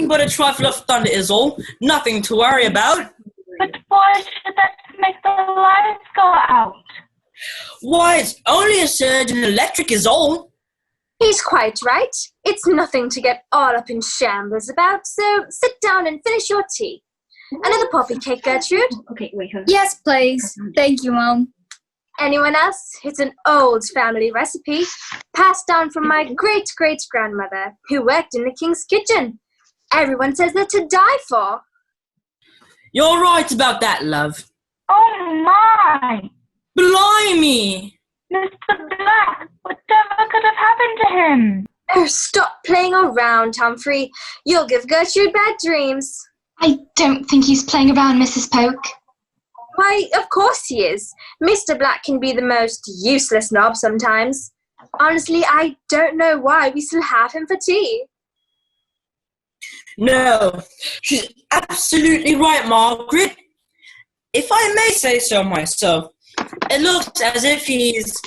Nothing but a trifle of thunder is all. Nothing to worry about. But why should that make the lights go out? Why, it's only a surge in electric is all. He's quite right. It's nothing to get all up in shambles about, so sit down and finish your tea. Another poppy cake, Gertrude? Okay, wait, hold on. Yes, please. Thank you, Mom. Anyone else? It's an old family recipe, passed down from my great-great-grandmother, who worked in the king's kitchen. Everyone says they're to die for. You're right about that, love. Oh my! Blimey! Mr. Black, whatever could have happened to him? Oh, stop playing around, Humphrey. You'll give Gertrude bad dreams. I don't think he's playing around, Mrs. Polk. Why, of course he is. Mr. Black can be the most useless knob sometimes. Honestly, I don't know why we still have him for tea. No, she's absolutely right, Margaret. If I may say so myself, it looks as if he's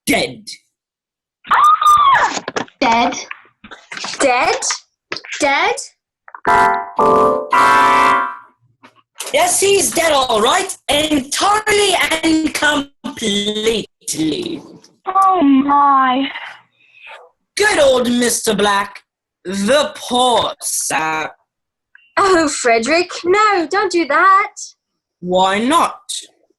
dead. Dead? Dead? Dead? Yes, he's dead, all right. Entirely and completely. Oh my. Good old Mr. Black. The poor sap. Oh, Frederick, no, don't do that. Why not?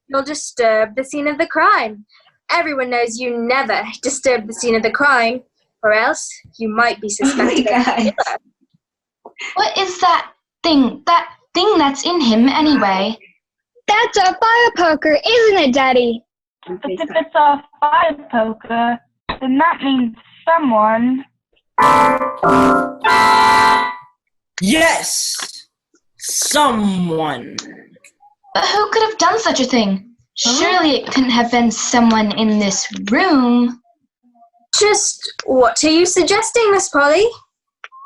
You'll disturb the scene of the crime. Everyone knows you never disturb the scene of the crime, or else you might be suspected of killer. What is that thing? That thing that's in him, anyway? That's a fire poker, isn't it, Daddy? But if it's a fire poker, then that means someone. Yes, someone. But who could have done such a thing? Surely it couldn't have been someone in this room. Just what are you suggesting, Miss Polly?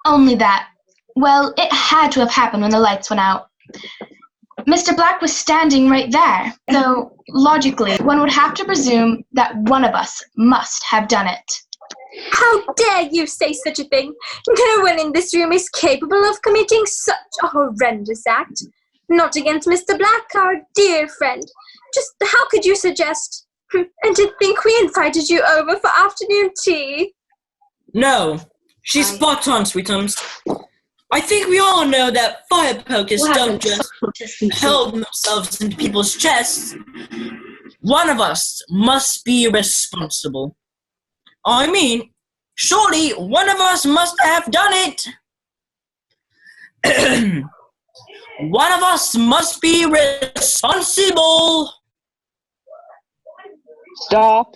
Only that. Well, it had to have happened when the lights went out. Mr. Black was standing right there, so logically, one would have to presume that one of us must have done it. How dare you say such a thing? No one in this room is capable of committing such a horrendous act. Not against Mr. Black, our dear friend. Just how could you suggest? And to think we invited you over for afternoon tea. No, she's spot on, sweetums. I think we all know that fire pokers don't just hurl themselves into people's chests. One of us must be responsible. I mean, surely one of us must have done it. One of us must be responsible. Stop.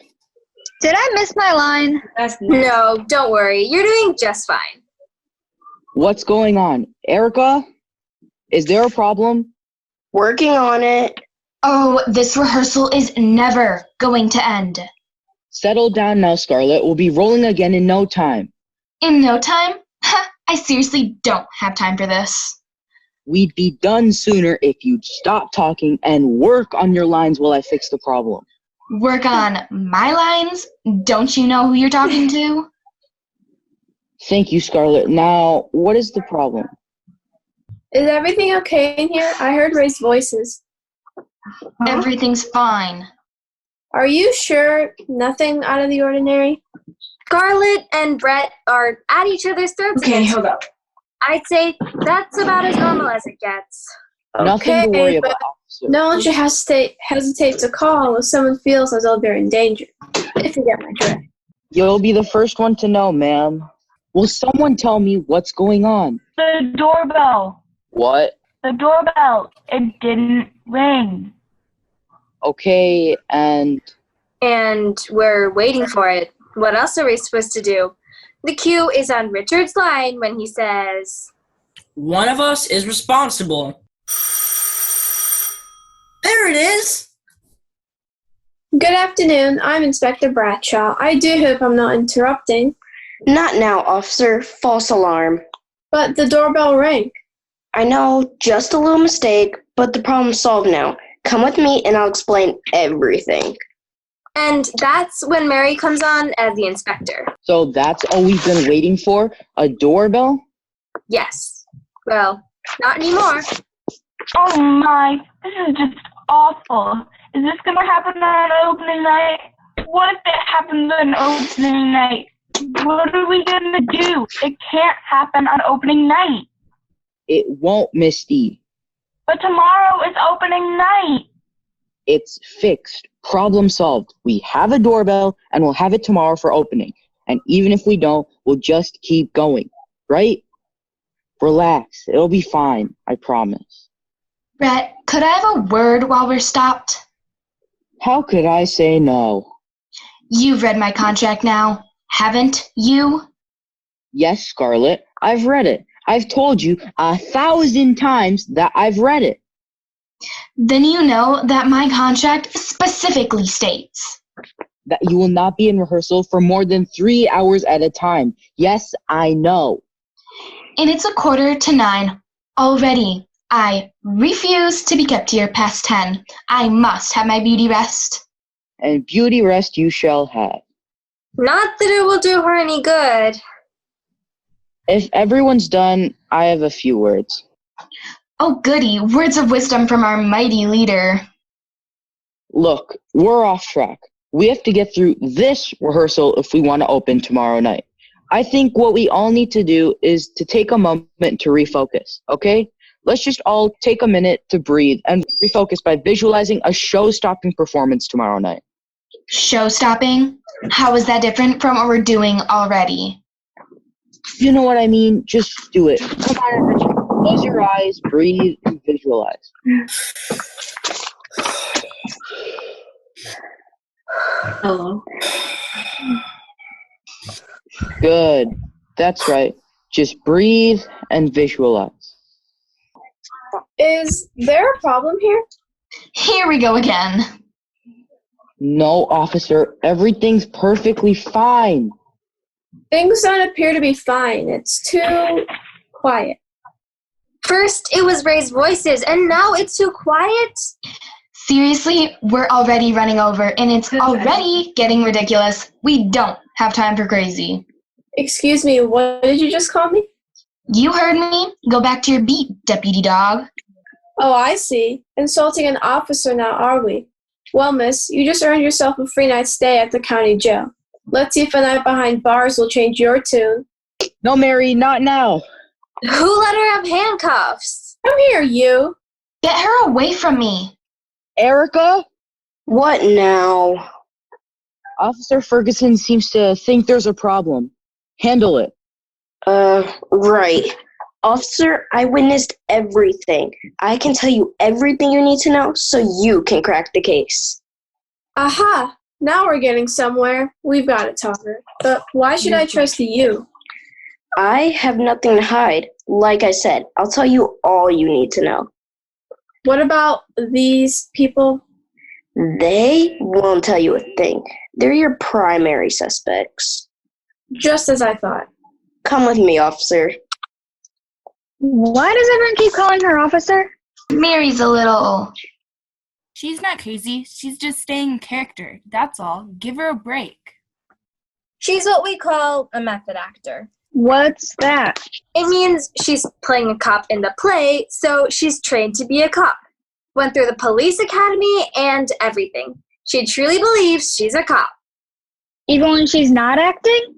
Did I miss my line? No, don't worry. You're doing just fine. What's going on? Erica? Is there a problem? Working on it. Oh, this rehearsal is never going to end. Settle down now, Scarlett. We'll be rolling again in no time. In no time? I seriously don't have time for this. We'd be done sooner if you'd stop talking and work on your lines while I fix the problem. Work on my lines? Don't you know who you're talking to? Thank you, Scarlett. Now, what is the problem? Is everything okay in here? I heard raised voices. Everything's fine. Are you sure? Nothing out of the ordinary? Scarlett and Brett are at each other's throats. Okay, hold up. I'd say that's about as normal as it gets. Nothing to worry but about, officer. no one should hesitate to call if someone feels as though they're in danger. If you get my drift. You'll be the first one to know, ma'am. Will someone tell me what's going on? The doorbell. What? The doorbell. It didn't ring. Okay, and... And we're waiting for it. What else are we supposed to do? The cue is on Richard's line when he says, One of us is responsible. There it is. Good afternoon. I'm Inspector Bradshaw. I do hope I'm not interrupting. Not now, officer. False alarm. But the doorbell rang. I know, just a little mistake, but the problem's solved now. Come with me and I'll explain everything. And that's when Mary comes on as the inspector. So that's all we've been waiting for? A doorbell? Yes. Well, not anymore. Oh my, this is just awful. Is this gonna happen on opening night? What if it happens on opening night? What are we gonna do? It can't happen on opening night. It won't, Misty. But tomorrow is opening night. It's fixed. Problem solved. We have a doorbell, and we'll have it tomorrow for opening. And even if we don't, we'll just keep going. Right? Relax. It'll be fine. I promise. Brett, could I have a word while we're stopped? How could I say no? You've read my contract now, haven't you? Yes, Scarlett. I've read it. I've told you 1,000 times that I've read it. Then you know that my contract specifically states That you will not be in rehearsal for more than 3 hours at a time. Yes, I know. and it's 8:45 already. I refuse to be kept here past 10. I must have my beauty rest. And beauty rest you shall have. Not that it will do her any good. If everyone's done, I have a few words. Oh goody, words of wisdom from our mighty leader. Look, we're off track. We have to get through this rehearsal if we want to open tomorrow night. I think what we all need to do is to take a moment to refocus, okay? Let's just all take a minute to breathe and refocus by visualizing a show-stopping performance tomorrow night. Show-stopping? How is that different from what we're doing already? You know what I mean? Just do it. Come on, Richard. Close your eyes, breathe, and visualize. Hello. Good. That's right. Just breathe and visualize. Is there a problem here? Here we go again. No, officer. Everything's perfectly fine. Things don't appear to be fine. It's too quiet. First, it was raised voices, and now it's too quiet. Seriously, we're already running over, and it's already getting ridiculous. We don't have time for crazy. Excuse me, what did you just call me? You heard me. Go back to your beat, deputy dog. Oh, I see. Insulting an officer now, are we? Well, miss, you just earned yourself a free night's stay at the county jail. Let's see if a night behind bars will change your tune. No, Mary, not now. Who let her have handcuffs? Come here, you. Get her away from me. Erica? What now? Officer Ferguson seems to think there's a problem. Handle it. Right. Officer, I witnessed everything. I can tell you everything you need to know so you can crack the case. Aha! Now we're getting somewhere. We've got it, Topper. But why should I trust you? I have nothing to hide. Like I said, I'll tell you all you need to know. What about these people? They won't tell you a thing. They're your primary suspects. Just as I thought. Come with me, officer. Why does everyone keep calling her officer? Mary's a little... She's not crazy. She's just staying in character. That's all. Give her a break. She's what we call a method actor. What's that? It means she's playing a cop in the play, so she's trained to be a cop. Went through the police academy and everything. She truly believes she's a cop. Even when she's not acting?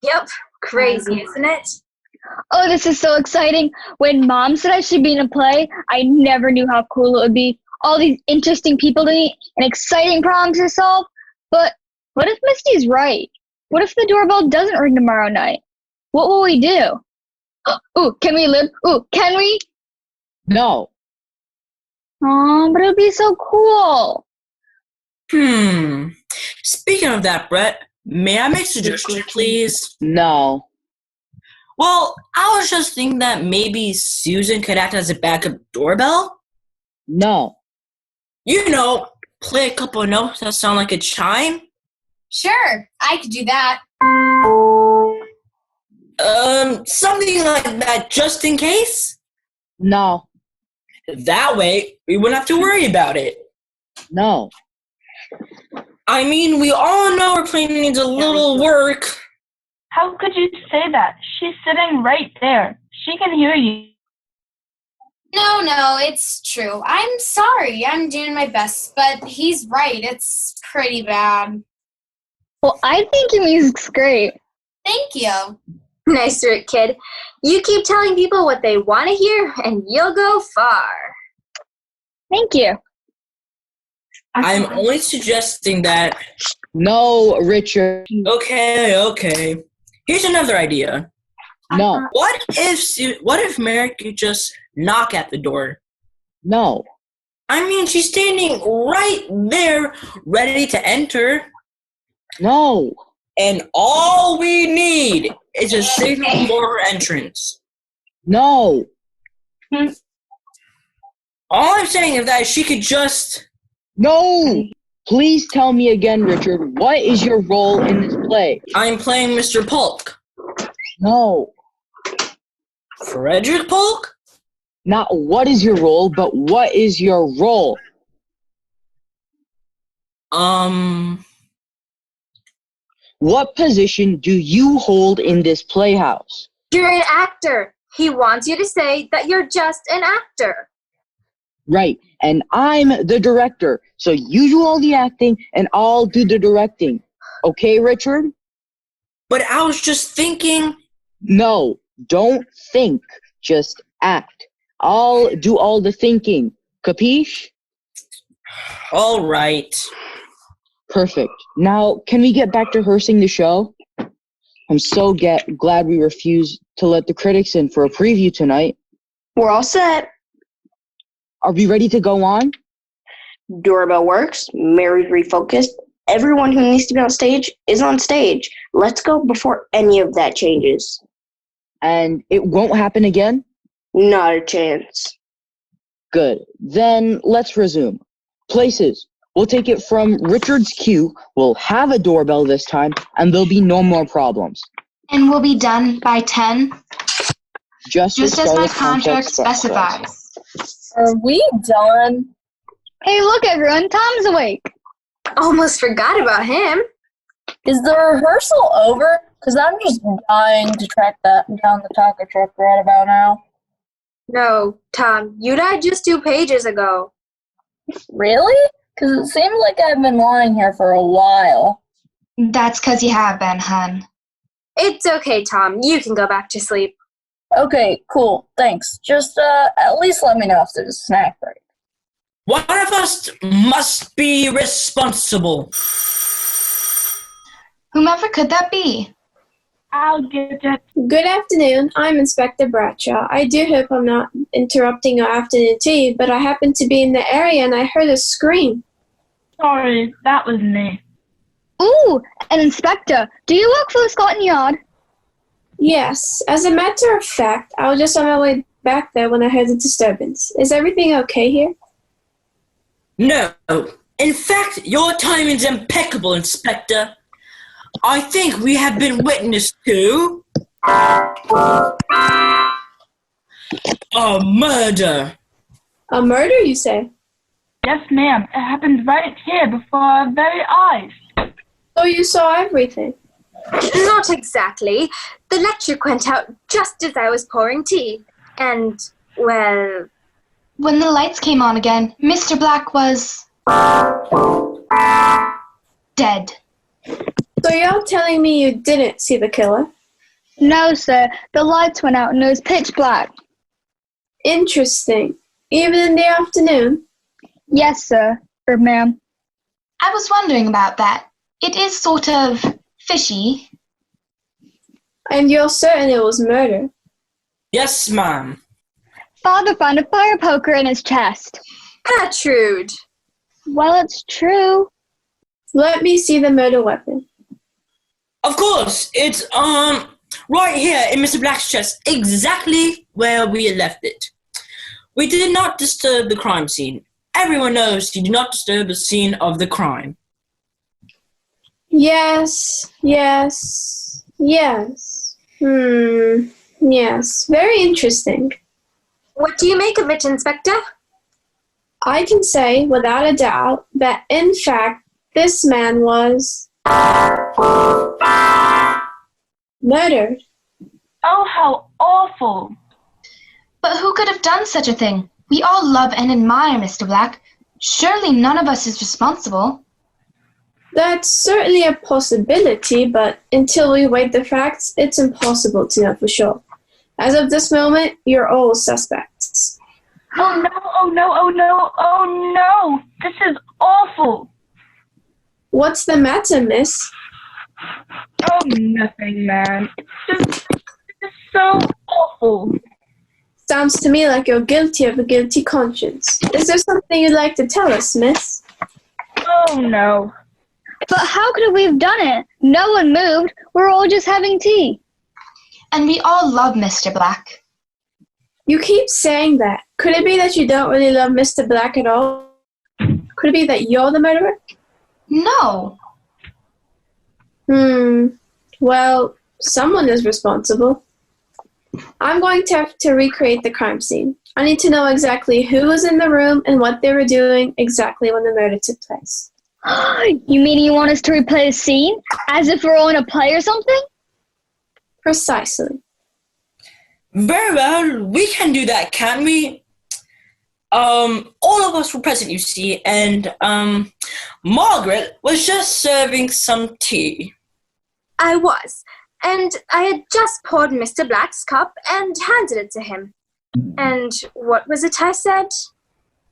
Yep, crazy, isn't it? Oh, this is so exciting. When Mom said I should be in a play, I never knew how cool it would be. All these interesting people to meet and exciting problems to solve. But what if Misty's right? What if the doorbell doesn't ring tomorrow night? What will we do? Ooh, can we live? Ooh, can we? No. Oh, but it would be so cool. Speaking of that, Brett, may I make a suggestion, please? No. Well, I was just thinking that maybe Susan could act as a backup doorbell. No. You know, play a couple of notes that sound like a chime. Sure, I could do that. Something like that just in case. No. That way, we wouldn't have to worry about it. No. I mean, we all know her plan needs a little work. How could you say that? She's sitting right there. She can hear you. No, it's true. I'm sorry. I'm doing my best, but he's right. It's pretty bad. Well, I think your music's great. Thank you. Nice work, kid. You keep telling people what they want to hear, and you'll go far. Thank you. I'm only suggesting that. No, Richard. Okay. Here's another idea. No. What if Mary could just knock at the door? No. I mean, she's standing right there, ready to enter. No. And all we need is a signal for her entrance. No. All I'm saying is that she could just... No. Please tell me again, Richard. What is your role in this play? I'm playing Mr. Polk. No. Frederick Polk? Not what is your role, but what is your role? What position do you hold in this playhouse? You're an actor. He wants you to say that you're just an actor. Right, and I'm the director, so you do all the acting and I'll do the directing. Okay, Richard? But I was just thinking... No, don't think, just act. I'll do all the thinking. Capiche? All right. Perfect. Now, can we get back to rehearsing the show? I'm so glad we refused to let the critics in for a preview tonight. We're all set. Are we ready to go on? Doorbell works. Mary's refocused. Everyone who needs to be on stage is on stage. Let's go before any of that changes. And it won't happen again? Not a chance. Good. Then let's resume. Places. We'll take it from Richard's cue. We'll have a doorbell this time, and there'll be no more problems. And we'll be done by 10? Just as my contract specifies. Are we done? Hey, look, everyone. Tom's awake. Almost forgot about him. Is the rehearsal over? Because I'm just dying to track that down the taco truck right about now. No, Tom, you died just 2 pages ago. Really? Because it seems like I've been lying here for a while. That's because you have been, hun. It's okay, Tom. You can go back to sleep. Okay, cool. Thanks. Just at least let me know if there's a snack break. One of us must be responsible. Whomever could that be? I'll get it. Good afternoon. I'm Inspector Bradshaw. I do hope I'm not interrupting your afternoon tea, but I happened to be in the area and I heard a scream. Sorry, that was me. Ooh, an inspector. Do you work for the Scotland Yard? Yes. As a matter of fact, I was just on my way back there when I heard the disturbance. Is everything okay here? No. In fact, your timing's impeccable, Inspector. I think we have been witness to a murder. A murder, you say? Yes, ma'am. It happened right here before our very eyes. So you saw everything? Not exactly. The electric went out just as I was pouring tea. And, well... When the lights came on again, Mr. Black was... dead. So you're telling me you didn't see the killer? No, sir. The lights went out and it was pitch black. Interesting. Even in the afternoon? Yes, sir. Or ma'am. I was wondering about that. It is sort of fishy. And you're certain it was murder? Yes, ma'am. Father found a fire poker in his chest. Gertrude! Well, it's true. Let me see the murder weapon. Of course, it's right here in Mr. Black's chest, exactly where we left it. We did not disturb the crime scene. Everyone knows you do not disturb the scene of the crime. Yes. Yes. Very interesting. What do you make of it, Inspector? I can say, without a doubt, that in fact, This man was murdered. Oh, how awful. But who could have done such a thing? We all love and admire Mr. Black. Surely none of us is responsible. That's certainly a possibility, but until we weigh the facts, it's impossible to know for sure. As of this moment, you're all suspects. Oh no, oh no, oh no, oh no! This is awful! What's the matter, miss? Oh, nothing, man. It's so awful. Sounds to me like you're guilty of a guilty conscience. Is there something you'd like to tell us, miss? Oh no. But how could we have done it? No one moved. We're all just having tea. And we all love Mr. Black. You keep saying that. Could it be that you don't really love Mr. Black at all? Could it be that you're the murderer? No. Well, someone is responsible. I'm going to have to recreate the crime scene. I need to know exactly who was in the room and what they were doing exactly when the murder took place. You mean you want us to replay the scene? As if we're all in a play or something? Precisely. Very well, we can do that, can't we? All of us were present, you see, and Margaret was just serving some tea. I was, and I had just poured Mr. Black's cup and handed it to him. And what was it I said?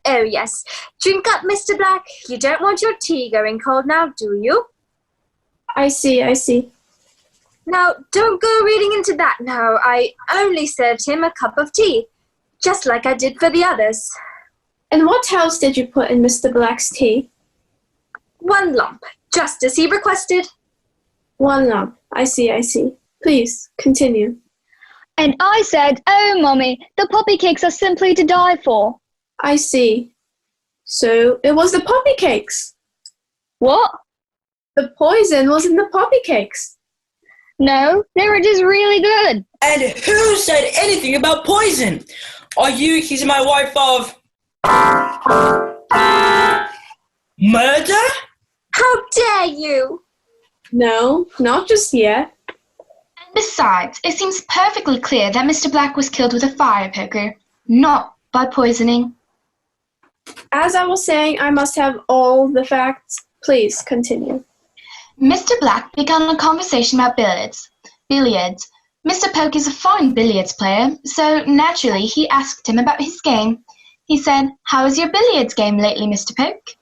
Oh, yes. Drink up, Mr. Black. You don't want your tea going cold now, do you? I see. Now, don't go reading into that now. I only served him a cup of tea, just like I did for the others. And what else did you put in Mr. Black's tea? 1 lump, just as he requested. 1 lump. I see. Please, continue. And I said, oh, Mommy, the poppy cakes are simply to die for. I see. So, it was the poppy cakes. What? The poison was in the poppy cakes. No, they were just really good. And who said anything about poison? Are you accusing my wife of murder? How dare you? No, not just yet. And besides, it seems perfectly clear that Mr. Black was killed with a fire poker, not by poisoning. As I was saying, I must have all the facts. Please, continue. Mr. Black began a conversation about billiards. Mr. Poke is a fine billiards player, so naturally he asked him about his game. He said, "How is your billiards game lately, Mr. Poke?"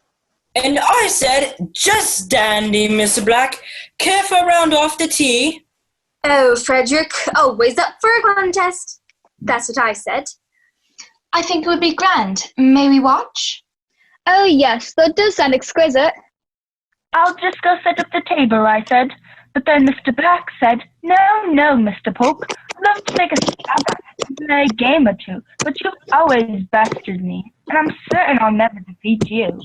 And I said, just dandy, Mr. Black. Care for a round after tea? Oh, Frederick, always up for a contest. That's what I said. I think it would be grand. May we watch? Oh, yes, that does sound exquisite. I'll just go set up the table, I said. But then Mr. Black said, no, Mr. Poke. I'd love to take a stab at it and play a game or two, but you always bested me, and I'm certain I'll never defeat you.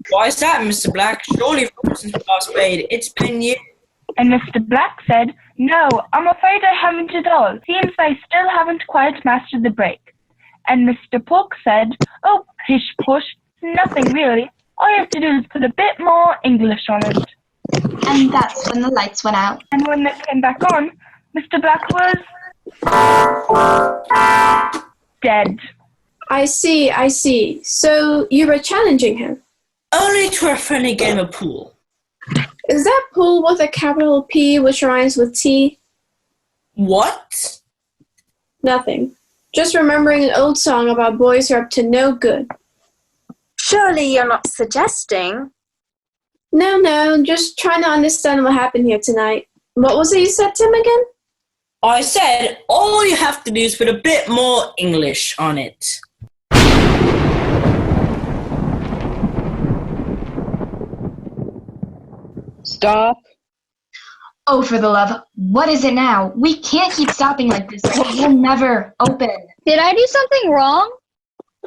Why is that, Mr. Black? Surely since we last played, it's been years. And Mr. Black said, no, I'm afraid I haven't at all. Seems I still haven't quite mastered the break. And Mr. Poke said, oh, pish push, nothing really. All you have to do is put a bit more English on it. And that's when the lights went out. And when they came back on, Mr. Black was dead. I see. So you were challenging him? Only to a friendly game of pool. Is that pool with a capital P which rhymes with T? What? Nothing. Just remembering an old song about boys who are up to no good. Surely you're not suggesting? No, just trying to understand what happened here tonight. What was it you said, Tim, again? I said, all you have to do is put a bit more English on it. Stop. Oh, for the love, what is it now? We can't keep stopping like this. We'll never open. Did I do something wrong?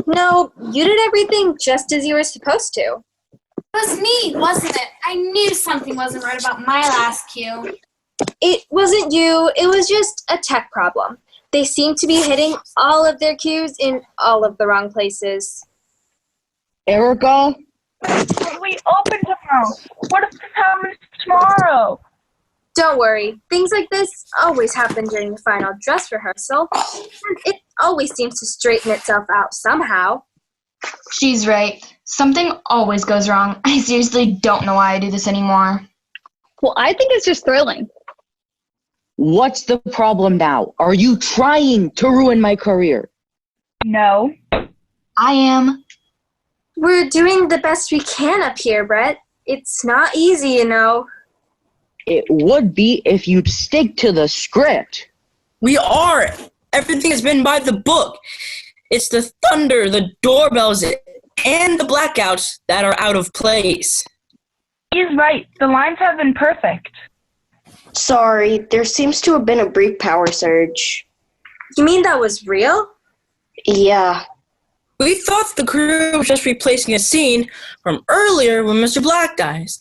No, you did everything just as you were supposed to. It was me, wasn't it? I knew something wasn't right about my last cue. It wasn't you, it was just a tech problem. They seem to be hitting all of their cues in all of the wrong places. Erica? we open tomorrow? What if this happens tomorrow? Don't worry. Things like this always happen during the final dress rehearsal. And it always seems to straighten itself out somehow. She's right. Something always goes wrong. I seriously don't know why I do this anymore. Well, I think it's just thrilling. What's the problem now? Are you trying to ruin my career? No. I am. We're doing the best we can up here, Brett. It's not easy, you know. It would be if you'd stick to the script. We are. Everything has been by the book. It's the thunder, the doorbells, and the blackouts that are out of place. He's right. The lines have been perfect. Sorry, there seems to have been a brief power surge. You mean that was real? Yeah. We thought the crew was just replacing a scene from earlier when Mr. Black dies.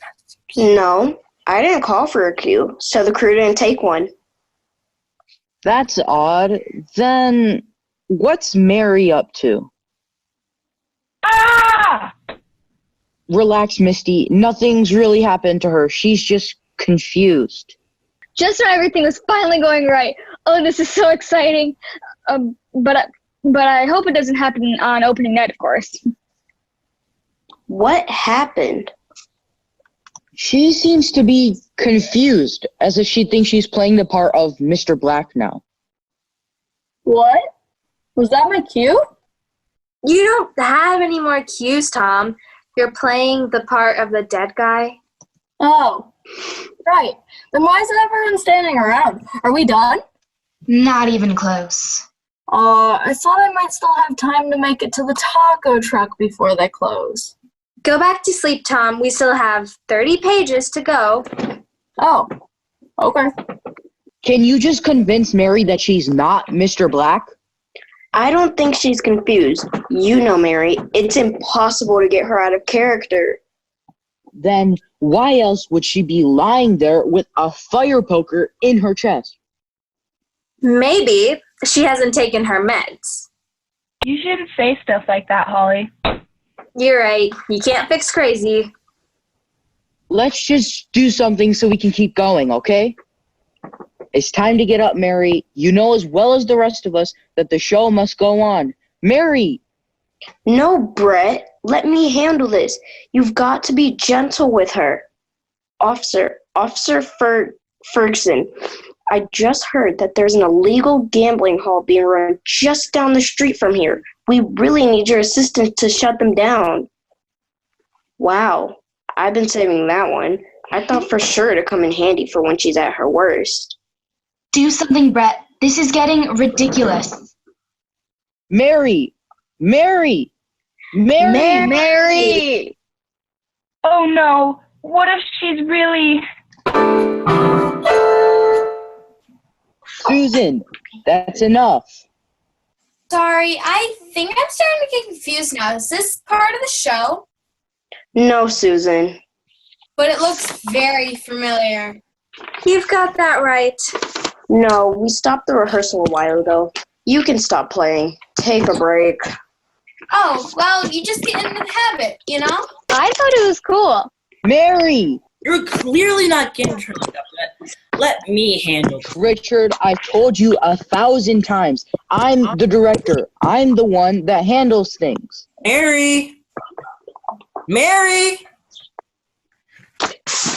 No, I didn't call for a cue, so the crew didn't take one. That's odd. Then what's Mary up to? Ah! Relax, Misty. Nothing's really happened to her. She's just confused. Just when everything was finally going right. Oh, this is so exciting. But I hope it doesn't happen on opening night, of course. What happened? She seems to be confused, as if she thinks she's playing the part of Mr. Black now. What? Was that my cue? You don't have any more cues, Tom. You're playing the part of the dead guy. Oh, right. Then why is everyone standing around? Are we done? Not even close. I thought I might still have time to make it to the taco truck before they close. Go back to sleep, Tom. We still have 30 pages to go. Oh, okay. Can you just convince Mary that she's not Mr. Black? I don't think she's confused. You know, Mary, it's impossible to get her out of character. Then why else would she be lying there with a fire poker in her chest? Maybe she hasn't taken her meds. You shouldn't say stuff like that, Holly. You're right. You can't fix crazy. Let's just do something so we can keep going, okay? It's time to get up, Mary. You know as well as the rest of us that the show must go on. Mary! No, Brett, let me handle this. You've got to be gentle with her. Officer Ferguson, I just heard that there's an illegal gambling hall being run just down the street from here. We really need your assistance to shut them down. Wow, I've been saving that one. I thought for sure to come in handy for when she's at her worst. Do something, Brett. This is getting ridiculous. Mary! Mary! Mary! Mary! Oh no, what if she's really... Susan, that's enough. Sorry, I think I'm starting to get confused now. Is this part of the show? No, Susan. But it looks very familiar. You've got that right. No, we stopped the rehearsal a while ago. You can stop playing. Take a break. Oh, well, you just get into the habit, you know? I thought it was cool. Mary! You're clearly not getting turned up. Let me handle it. Richard, I've told you 1,000 times. I'm the director. I'm the one that handles things. Mary! Mary!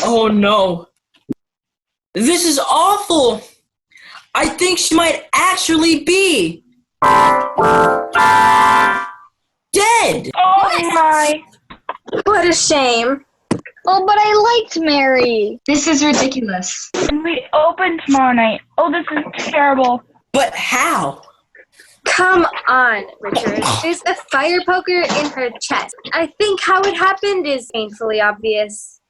Oh no. This is awful. I think she might actually be dead. Oh my. What a shame. Oh, but I liked Mary. This is ridiculous. And we open tomorrow night. Oh, this is terrible. But how? Come on, Richard. There's a fire poker in her chest. I think how it happened is painfully obvious.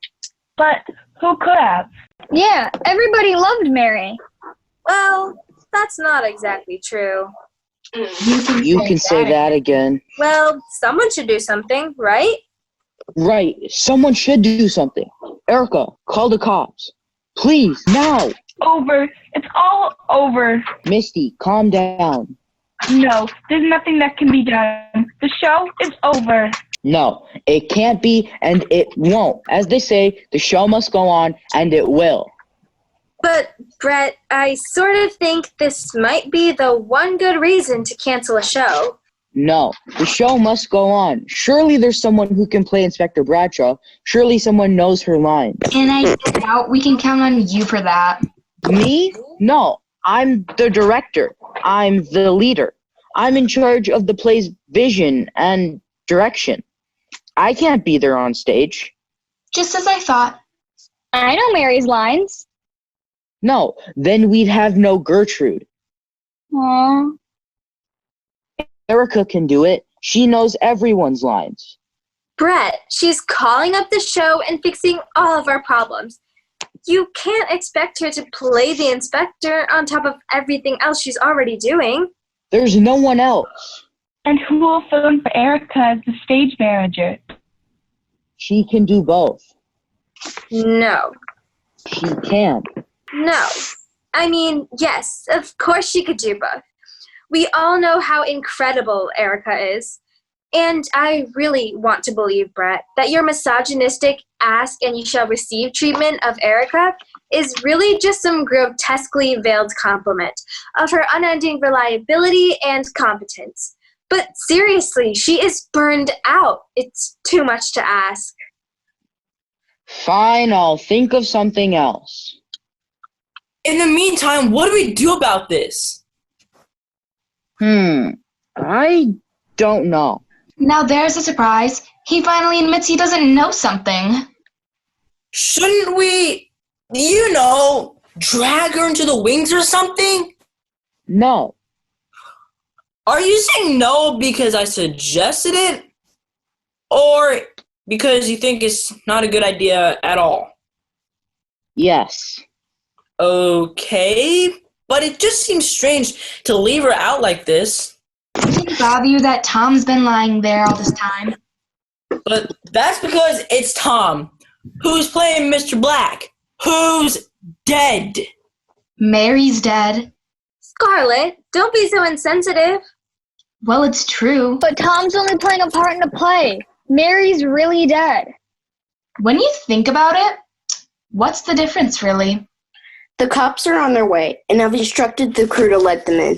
But who could have? Yeah, everybody loved Mary. Well, that's not exactly true. You can say that again. Well, someone should do something, right? Right. Someone should do something. Erica, call the cops. Please, now. Over. It's all over. Misty, calm down. No, there's nothing that can be done. The show is over. No, it can't be, and it won't. As they say, the show must go on, and it will. But, Brett, I sort of think this might be the one good reason to cancel a show. No, the show must go on. Surely there's someone who can play Inspector Bradshaw. Surely someone knows her lines. And I doubt we can count on you for that. Me? No, I'm the director. I'm the leader. I'm in charge of the play's vision and direction. I can't be there on stage. Just as I thought. I know Mary's lines. No, then we'd have no Gertrude. Aww. Erica can do it. She knows everyone's lines. Brett, she's calling up the show and fixing all of our problems. You can't expect her to play the inspector on top of everything else she's already doing. There's no one else. And who will fill in for Erica as the stage manager? She can do both. No. She can. No. I mean, yes, of course she could do both. We all know how incredible Erica is. And I really want to believe, Brett, that your misogynistic ask and you shall receive treatment of Erica is really just some grotesquely veiled compliment of her unending reliability and competence. But seriously, she is burned out. It's too much to ask. Fine, I'll think of something else. In the meantime, what do we do about this? I don't know. Now there's a surprise. He finally admits he doesn't know something. Shouldn't we, drag her into the wings or something? No. Are you saying no because I suggested it? Or because you think it's not a good idea at all? Yes. Okay, but it just seems strange to leave her out like this. Doesn't it bother you that Tom's been lying there all this time? But that's because it's Tom, who's playing Mr. Black, who's dead. Mary's dead. Scarlett, don't be so insensitive. Well, it's true. But Tom's only playing a part in the play. Mary's really dead. When you think about it, what's the difference, really? The cops are on their way, and I've instructed the crew to let them in.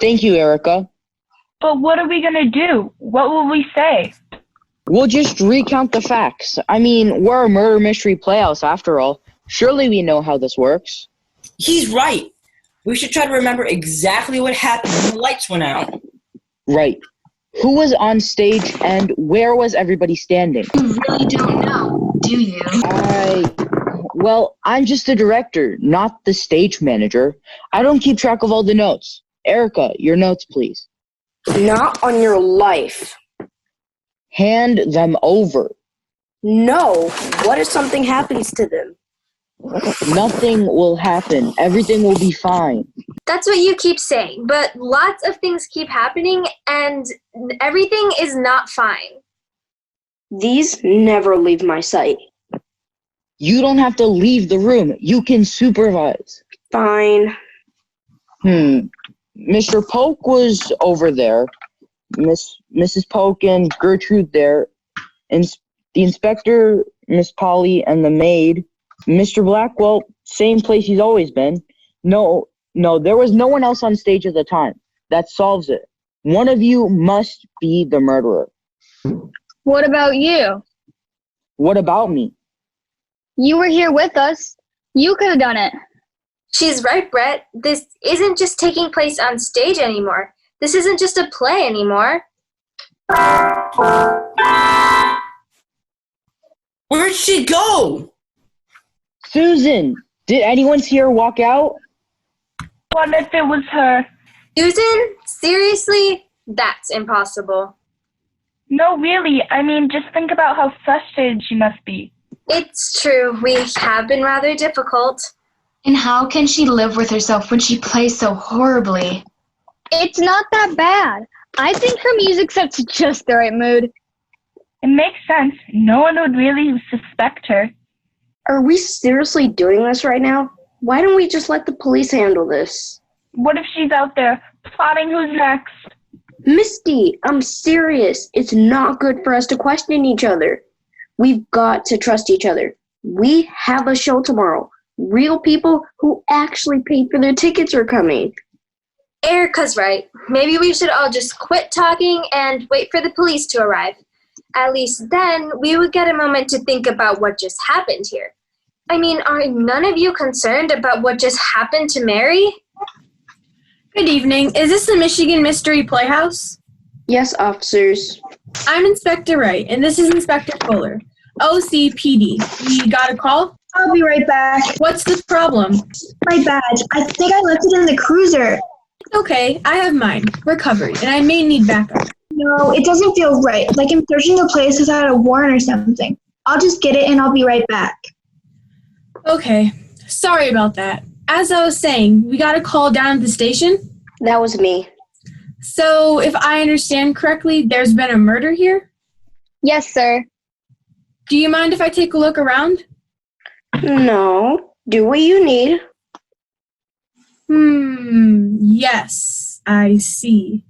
Thank you, Erica. But what are we going to do? What will we say? We'll just recount the facts. I mean, we're a murder mystery playhouse after all. Surely we know how this works. He's right. We should try to remember exactly what happened when the lights went out. Right. Who was on stage and where was everybody standing? You really don't know, do you? Well, I'm just the director, not the stage manager. I don't keep track of all the notes. Erica, your notes, please. Not on your life. Hand them over. No. What if something happens to them? Nothing will happen. Everything will be fine. That's what you keep saying, but lots of things keep happening and everything is not fine. These never leave my sight. You don't have to leave the room. You can supervise. Fine. Mr. Polk was over there. Mrs. Polk and Gertrude there. And the inspector, Miss Polly, and the maid. Mr. Blackwell, same place he's always been. No, there was no one else on stage at the time. That solves it. One of you must be the murderer. What about you? What about me? You were here with us. You could have done it. She's right, Brett. This isn't just taking place on stage anymore. This isn't just a play anymore. Where'd she go? Susan, did anyone see her walk out? What if it was her? Susan? Seriously? That's impossible. No, really. I mean, just think about how frustrated she must be. It's true. We have been rather difficult. And how can she live with herself when she plays so horribly? It's not that bad. I think her music sets just the right mood. It makes sense. No one would really suspect her. Are we seriously doing this right now? Why don't we just let the police handle this? What if she's out there Plotting who's next. Misty, I'm serious. It's not good for us to question each other. We've got to trust each other. We have a show tomorrow. Real people who actually paid for their tickets are coming. Erica's right. Maybe we should all just quit talking and wait for the police to arrive. At least then we would get a moment to think about what just happened here. I mean, are none of you concerned about what just happened to Mary? Good evening. Is this the Michigan Mystery Playhouse? Yes, officers. I'm Inspector Wright, and this is Inspector Fuller. OCPD. We got a call? I'll be right back. What's the problem? My badge. I think I left it in the cruiser. Okay, I have mine. Recovery, and I may need backup. No, it doesn't feel right. Like I'm searching the place without a warrant or something. I'll just get it and I'll be right back. Okay, sorry about that. As I was saying, we got a call down at the station. That was me. So, if I understand correctly, there's been a murder here? Yes, sir. Do you mind if I take a look around? No. Do what you need. Yes, I see.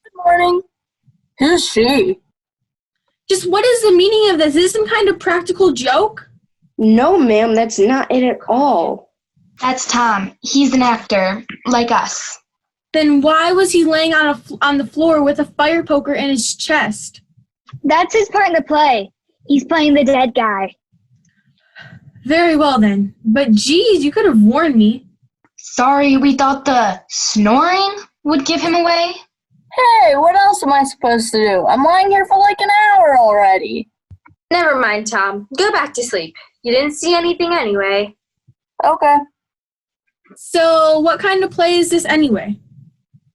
Good morning. Who's she? Just what is the meaning of this? Is this some kind of practical joke? No, ma'am, that's not it at all. That's Tom. He's an actor, like us. Then why was he laying on the floor with a fire poker in his chest? That's his part in the play. He's playing the dead guy. Very well then. But geez, you could have warned me. Sorry, we thought the snoring would give him away. Hey, what else am I supposed to do? I'm lying here for like an hour already. Never mind, Tom. Go back to sleep. You didn't see anything anyway. Okay. So, what kind of play is this anyway?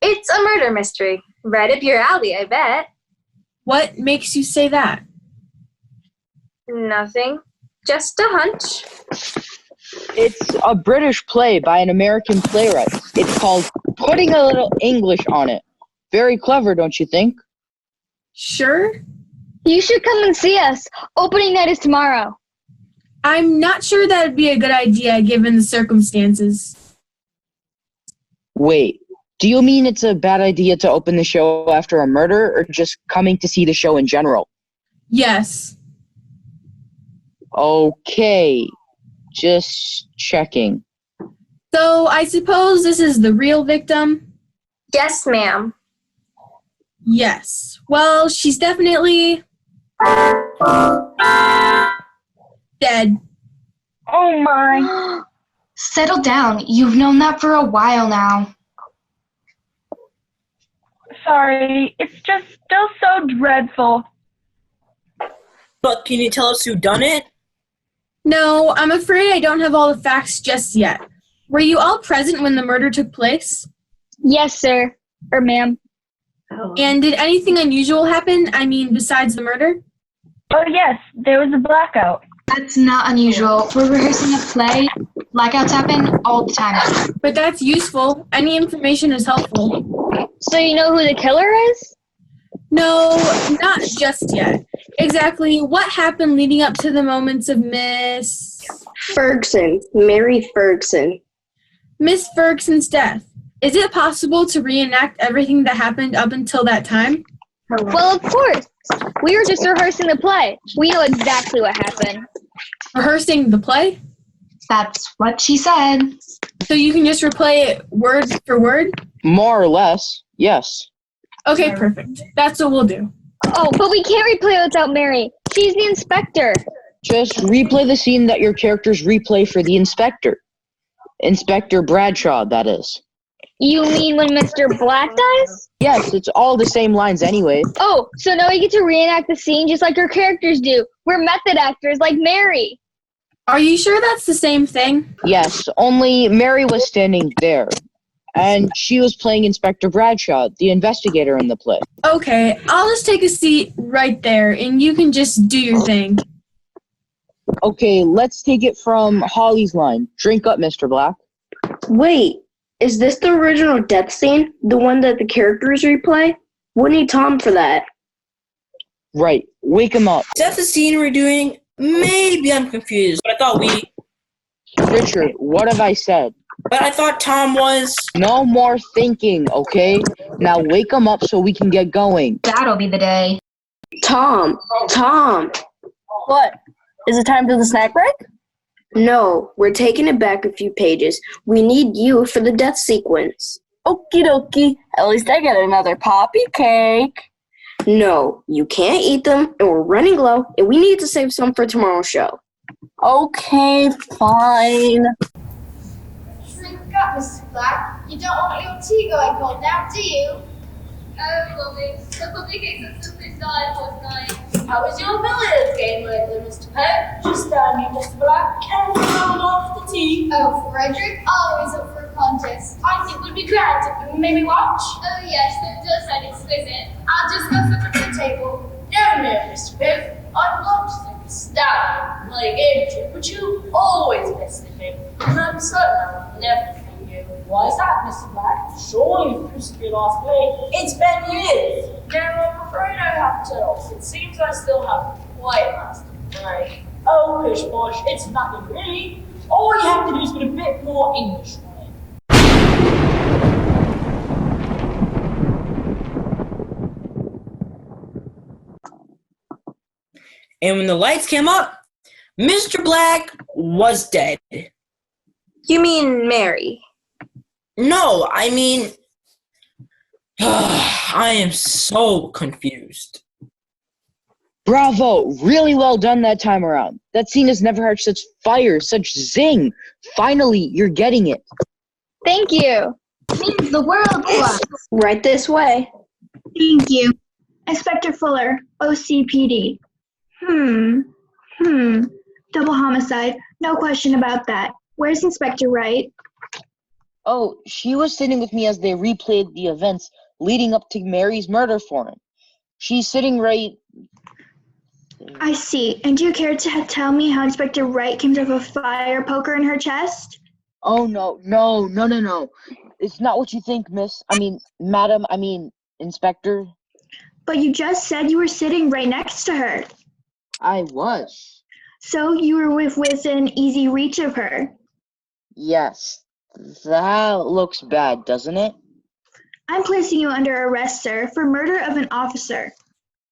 It's a murder mystery. Right up your alley, I bet. What makes you say that? Nothing. Just a hunch. It's a British play by an American playwright. It's called Putting a Little English on It. Very clever, don't you think? Sure. You should come and see us. Opening night is tomorrow. I'm not sure that would be a good idea given the circumstances. Wait, do you mean it's a bad idea to open the show after a murder, or just coming to see the show in general? Yes. Okay, just checking. So, I suppose this is the real victim? Yes, ma'am. Yes. Well, she's definitely dead. Oh my. Settle down. You've known that for a while now. Sorry, it's just still so dreadful. But can you tell us who done it? No, I'm afraid I don't have all the facts just yet. Were you all present when the murder took place? Yes, sir. Or ma'am. And did anything unusual happen? I mean, besides the murder? Oh yes, there was a blackout. That's not unusual. We're rehearsing a play. Blackouts happen all the time. But that's useful. Any information is helpful. So you know who the killer is? No, not just yet. Exactly what happened leading up to the moments of Miss Ferguson. Mary Ferguson. Ferguson's death? Is it possible to reenact everything that happened up until that time? Well, of course. We were just rehearsing the play. We know exactly what happened. Rehearsing the play? That's what she said. So you can just replay it word for word? More or less, yes. Okay, perfect. That's what we'll do. Oh, but we can't replay without Mary. She's the inspector. Just replay the scene that your characters replay for the inspector. Inspector Bradshaw, that is. You mean when Mr. Black dies? Yes, it's all the same lines anyway. Oh, so now we get to reenact the scene just like our characters do. We're method actors like Mary. Are you sure that's the same thing? Yes, only Mary was standing there. And she was playing Inspector Bradshaw, the investigator in the play. Okay, I'll just take a seat right there, and you can just do your thing. Okay, let's take it from Holly's line. Drink up, Mr. Black. Wait, is this the original death scene? The one that the characters replay? We need Tom for that. Right, wake him up. Is that the scene we're doing? Maybe I'm confused, but I thought we... Richard, what have I said? But I thought Tom was... No more thinking, okay? Now wake him up so we can get going. That'll be the day. Tom! What? Is it time for the snack break? No, we're taking it back a few pages. We need you for the death sequence. Okie dokie. At least I get another poppy cake. No, you can't eat them, and we're running low, and we need to save some for tomorrow's show. Okay, fine. Drink up, Mr. Black. You don't want your tea going cold now, do you? Oh, lovely. The puppy cakes and simply started for tonight. How was your billiards game lately, Mr. Peck? Just standing, Mr. Black. And round off the tea. Oh, Frederick, always up for a contest. I think we'd be glad to maybe watch. Oh, yes, that does sound exquisite. I'll just go flip it to the table. No, Mr. Piff. I'd love to take a stab and play a game or two, but you always miss the thing. And I'm certain I'll never forgive you. Why is that, Mr. Black? Surely you missed your last play. It's been years. No, I'm afraid I have to tell. It seems I still haven't quite mastered the play. Oh, pish posh, it's nothing really. All you have to do is put a bit more English on it. And when the lights came up, Mr. Black was dead. You mean Mary? No, I mean... I am so confused. Bravo! Really well done that time around. That scene has never had such fire, such zing. Finally, you're getting it. Thank you. Means the world to us. Right this way. Thank you. Inspector Fuller, OCPD. Double homicide. No question about that. Where's Inspector Wright? Oh, she was sitting with me as they replayed the events leading up to Mary's murder for him. She's sitting right... I see. And do you care to tell me how Inspector Wright came to have a fire poker in her chest? Oh, no. It's not what you think, madam, Inspector. But you just said you were sitting right next to her. I was. So you were within easy reach of her. Yes. That looks bad, doesn't it? I'm placing you under arrest, sir, for murder of an officer.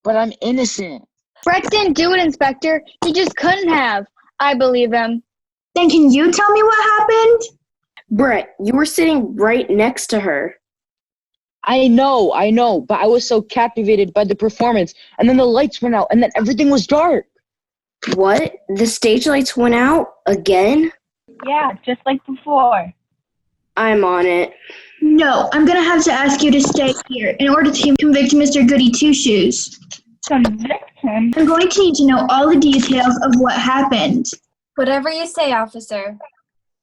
But I'm innocent. Brett didn't do it, Inspector. He just couldn't have. I believe him. Then can you tell me what happened? Brett, you were sitting right next to her. I know, but I was so captivated by the performance, and then the lights went out, and then everything was dark. What? The stage lights went out? Again? Yeah, just like before. I'm on it. No, I'm going to have to ask you to stay here in order to convict Mr. Goody Two-Shoes. Convict him? I'm going to need to know all the details of what happened. Whatever you say, officer.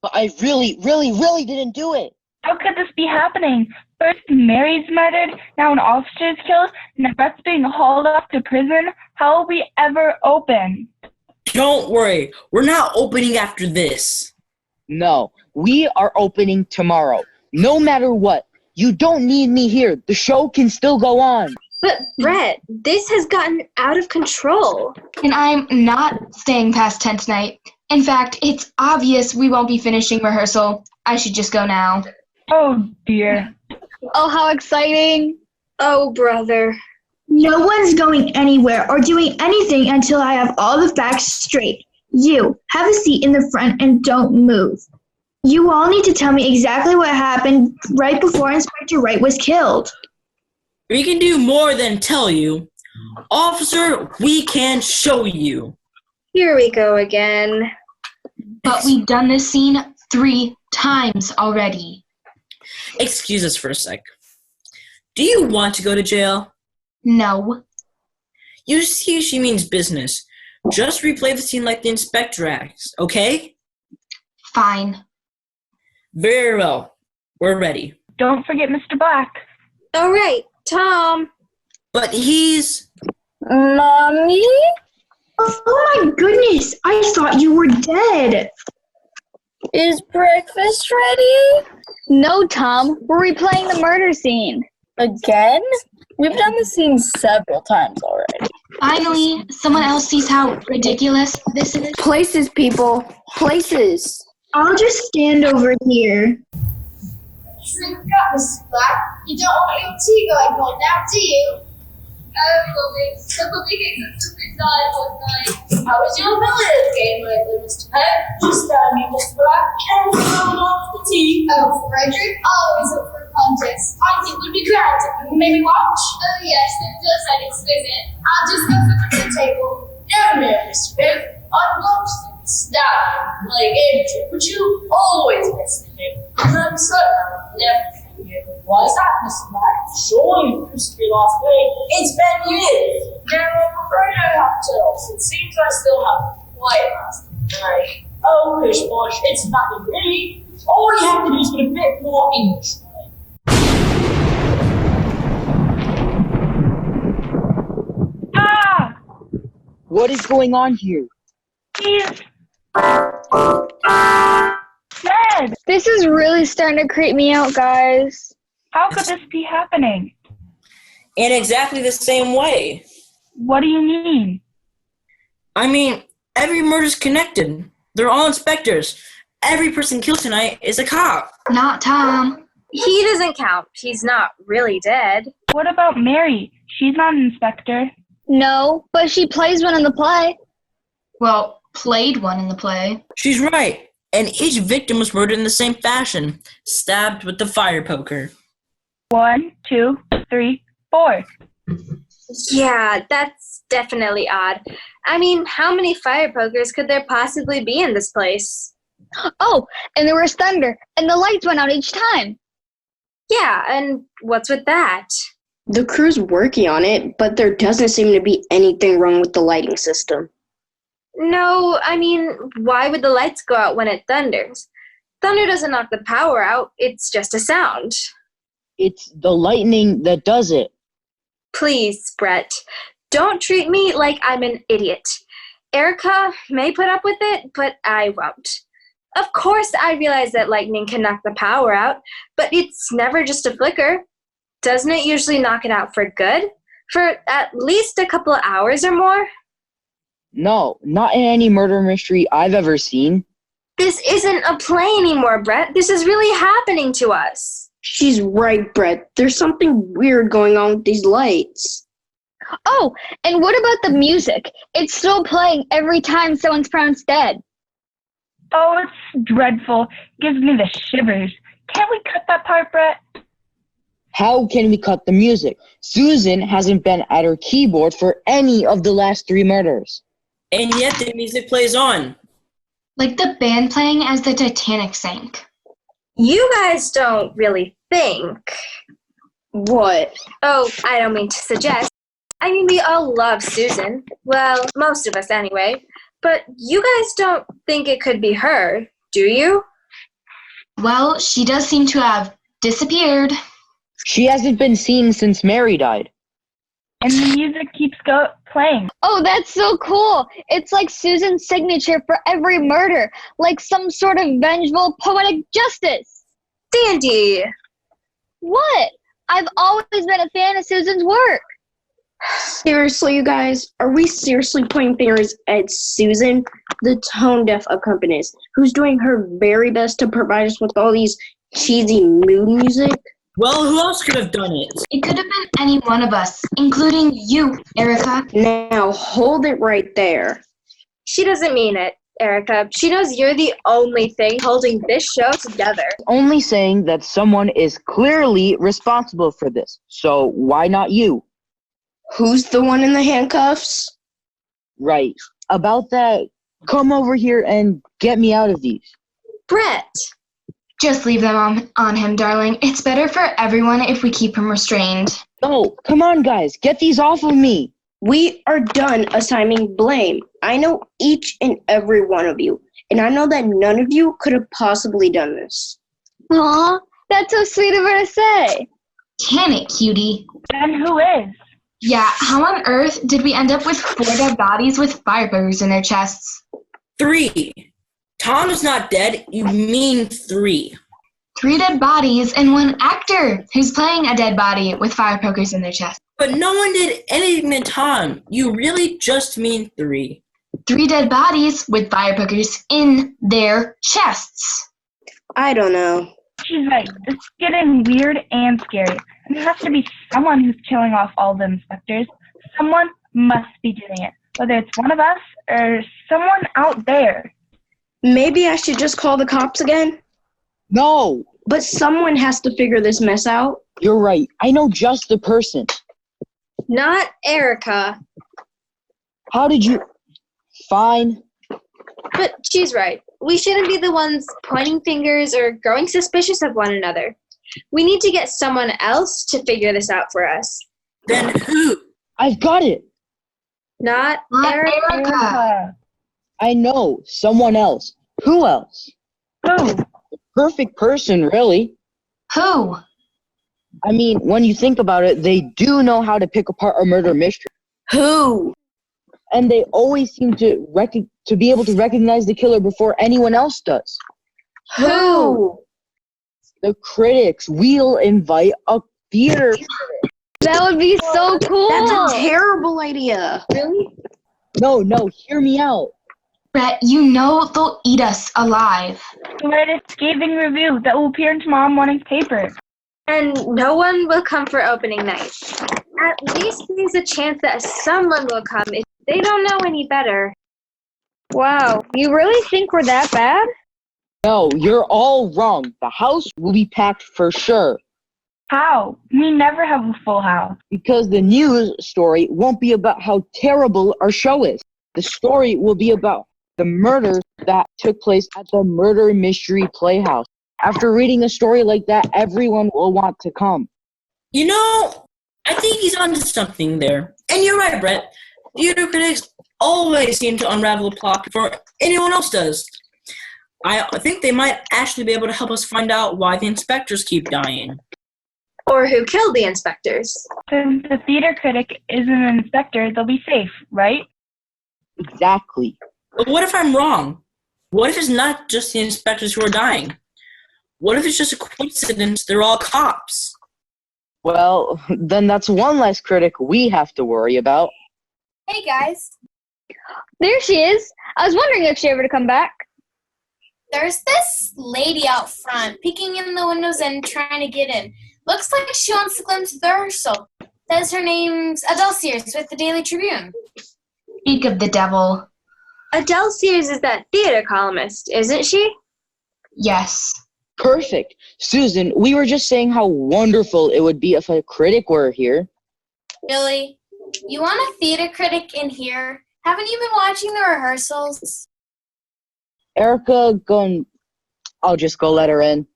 But I really didn't do it. How could this be happening? First Mary's murdered, now an officer is killed, now Brett's being hauled off to prison. How will we ever open? Don't worry, we're not opening after this. No, we are opening tomorrow. No matter what. You don't need me here. The show can still go on. But, Brett, this has gotten out of control. And I'm not staying past 10 tonight. In fact, it's obvious we won't be finishing rehearsal. I should just go now. Oh, dear. Oh, how exciting. Oh, brother. No one's going anywhere or doing anything until I have all the facts straight. You, have a seat in the front and don't move. You all need to tell me exactly what happened right before Inspector Wright was killed. We can do more than tell you. Officer, we can show you. Here we go again. But we've done this scene 3 times already. Excuse us for a sec. Do you want to go to jail? No. You see, she means business. Just replay the scene like the inspector acts, okay? Fine. Very well. We're ready. Don't forget Mr. Black. All right, Tom. But he's... Mommy? Oh my goodness, I thought you were dead. Is breakfast ready? No, Tom. We're replaying the murder scene. Again? We've done the scene several times already. Finally, someone else sees how ridiculous this is. Places, people. Places. I'll just stand over here. Drink up, Mrs. Black. You don't want your tea going cold now, do you? Oh, lovely. Uncle Vicky simply died last night. How was your billiards game lately, Mr. Peck? Just me, Mr. Black. And off the tea. Oh, Frederick, always up for a contest. I think we'd be glad to maybe watch. Oh, yes, that does sound exquisite. I'll just go for the table. No, Mr. Peck. I'm not stout, like Andrew, but you always miss the name. And I'm certain I'll never forget you. Why is that, Mr. Black? Surely you used to be last week. It's been years. No, I'm afraid I have to. It seems I still have quite last night. Oh, pish posh, it's nothing really. All you have to do is get a bit more English. Ah! What is going on here? He's dead! This is really starting to creep me out, guys. How could this be happening? In exactly the same way. What do you mean? I mean, every murder's connected. They're all inspectors. Every person killed tonight is a cop. Not Tom. He doesn't count. He's not really dead. What about Mary? She's not an inspector. No, but she plays one in the play. Well, played one in the play. She's right. And each victim was murdered in the same fashion, stabbed with the fire poker. 1, 2, 3, 4. Yeah, that's definitely odd. I mean, how many fire pokers could there possibly be in this place? Oh, and there was thunder, and the lights went out each time. Yeah, and what's with that? The crew's working on it, but there doesn't seem to be anything wrong with the lighting system. No, I mean, why would the lights go out when it thunders? Thunder doesn't knock the power out, it's just a sound. It's the lightning that does it. Please, Brett, don't treat me like I'm an idiot. Erica may put up with it, but I won't. Of course I realize that lightning can knock the power out, but it's never just a flicker. Doesn't it usually knock it out for good? For at least a couple of hours or more? No, not in any murder mystery I've ever seen. This isn't a play anymore, Brett. This is really happening to us. She's right, Brett. There's something weird going on with these lights. Oh, and what about the music? It's still playing every time someone's pronounced dead. Oh, it's dreadful. Gives me the shivers. Can't we cut that part, Brett? How can we cut the music? Susan hasn't been at her keyboard for any of the last 3 murders. And yet the music plays on. Like the band playing as the Titanic sank. You guys don't really think. What? Oh, I don't mean to suggest. I mean, we all love Susan. Well, most of us anyway. But you guys don't think it could be her, do you? Well, she does seem to have disappeared. She hasn't been seen since Mary died. And the music keeps playing. Oh, that's so cool. It's like Susan's signature for every murder, like some sort of vengeful poetic justice. Dandy! What? I've always been a fan of Susan's work. Seriously, you guys? Are we seriously pointing fingers at Susan, the tone-deaf accompanist, who's doing her very best to provide us with all these cheesy mood music? Well, who else could have done it? It could have been any one of us, including you, Erica. Now, hold it right there. She doesn't mean it, Erica. She knows you're the only thing holding this show together. Only saying that someone is clearly responsible for this. So why not you? Who's the one in the handcuffs? Right. About that, come over here and get me out of these. Brett! Just leave them on him, darling. It's better for everyone if we keep him restrained. No, come on, guys. Get these off of me. We are done assigning blame. I know each and every one of you, and I know that none of you could have possibly done this. Aw, that's so sweet of her to say. Can it, cutie? Then who is? Yeah, how on earth did we end up with 4 dead bodies with fire burgers in their chests? 3. Tom is not dead. You mean 3. 3 dead bodies and 1 actor who's playing a dead body with fire pokers in their chest. But no one did anything to Tom. You really just mean 3. 3 dead bodies with fire pokers in their chests. I don't know. She's right. This is getting weird and scary. And there has to be someone who's killing off all the inspectors. Someone must be doing it. Whether it's one of us or someone out there. Maybe I should just call the cops again? No! But someone has to figure this mess out. You're right. I know just the person. Not Erica. How did you... Fine. But she's right. We shouldn't be the ones pointing fingers or growing suspicious of one another. We need to get someone else to figure this out for us. Then who? I've got it. Not Not Erica. Erica. I know. Someone else. Who else? Who? Perfect person, really. Who? I mean, when you think about it, they do know how to pick apart a murder mystery. Who? And they always seem to be able to recognize the killer before anyone else does. Who? The critics. We'll invite a theater critic. That would be so cool. That's a terrible idea. Really? No, hear me out. Brett, you know they'll eat us alive. Write a scathing review that will appear in tomorrow morning's paper. And no one will come for opening night. At least there's a chance that someone will come if they don't know any better. Wow, you really think we're that bad? No, you're all wrong. The house will be packed for sure. How? We never have a full house. Because the news story won't be about how terrible our show is. The story will be about the murders that took place at the Murder Mystery Playhouse. After reading a story like that, everyone will want to come. You know, I think he's onto something there. And you're right, Brett. Theater critics always seem to unravel a plot before anyone else does. I think they might actually be able to help us find out why the inspectors keep dying. Or who killed the inspectors. Since the theater critic isn't an inspector, they'll be safe, right? Exactly. But what if I'm wrong? What if it's not just the inspectors who are dying? What if it's just a coincidence they're all cops? Well, then that's one less critic we have to worry about. Hey guys, There she is. I was wondering if she ever to come back. there's this lady out front peeking in the windows and trying to get in. Looks like she wants to glimpse the rehearsal. Says her name's Adele Sears with the Daily Tribune. Speak of the devil. Adele Sears is that theater columnist, isn't she? Yes. Perfect. Susan, we were just saying how wonderful it would be if a critic were here. Billy, you want a theater critic in here? Haven't you been watching the rehearsals? Erica, I'll just go let her in.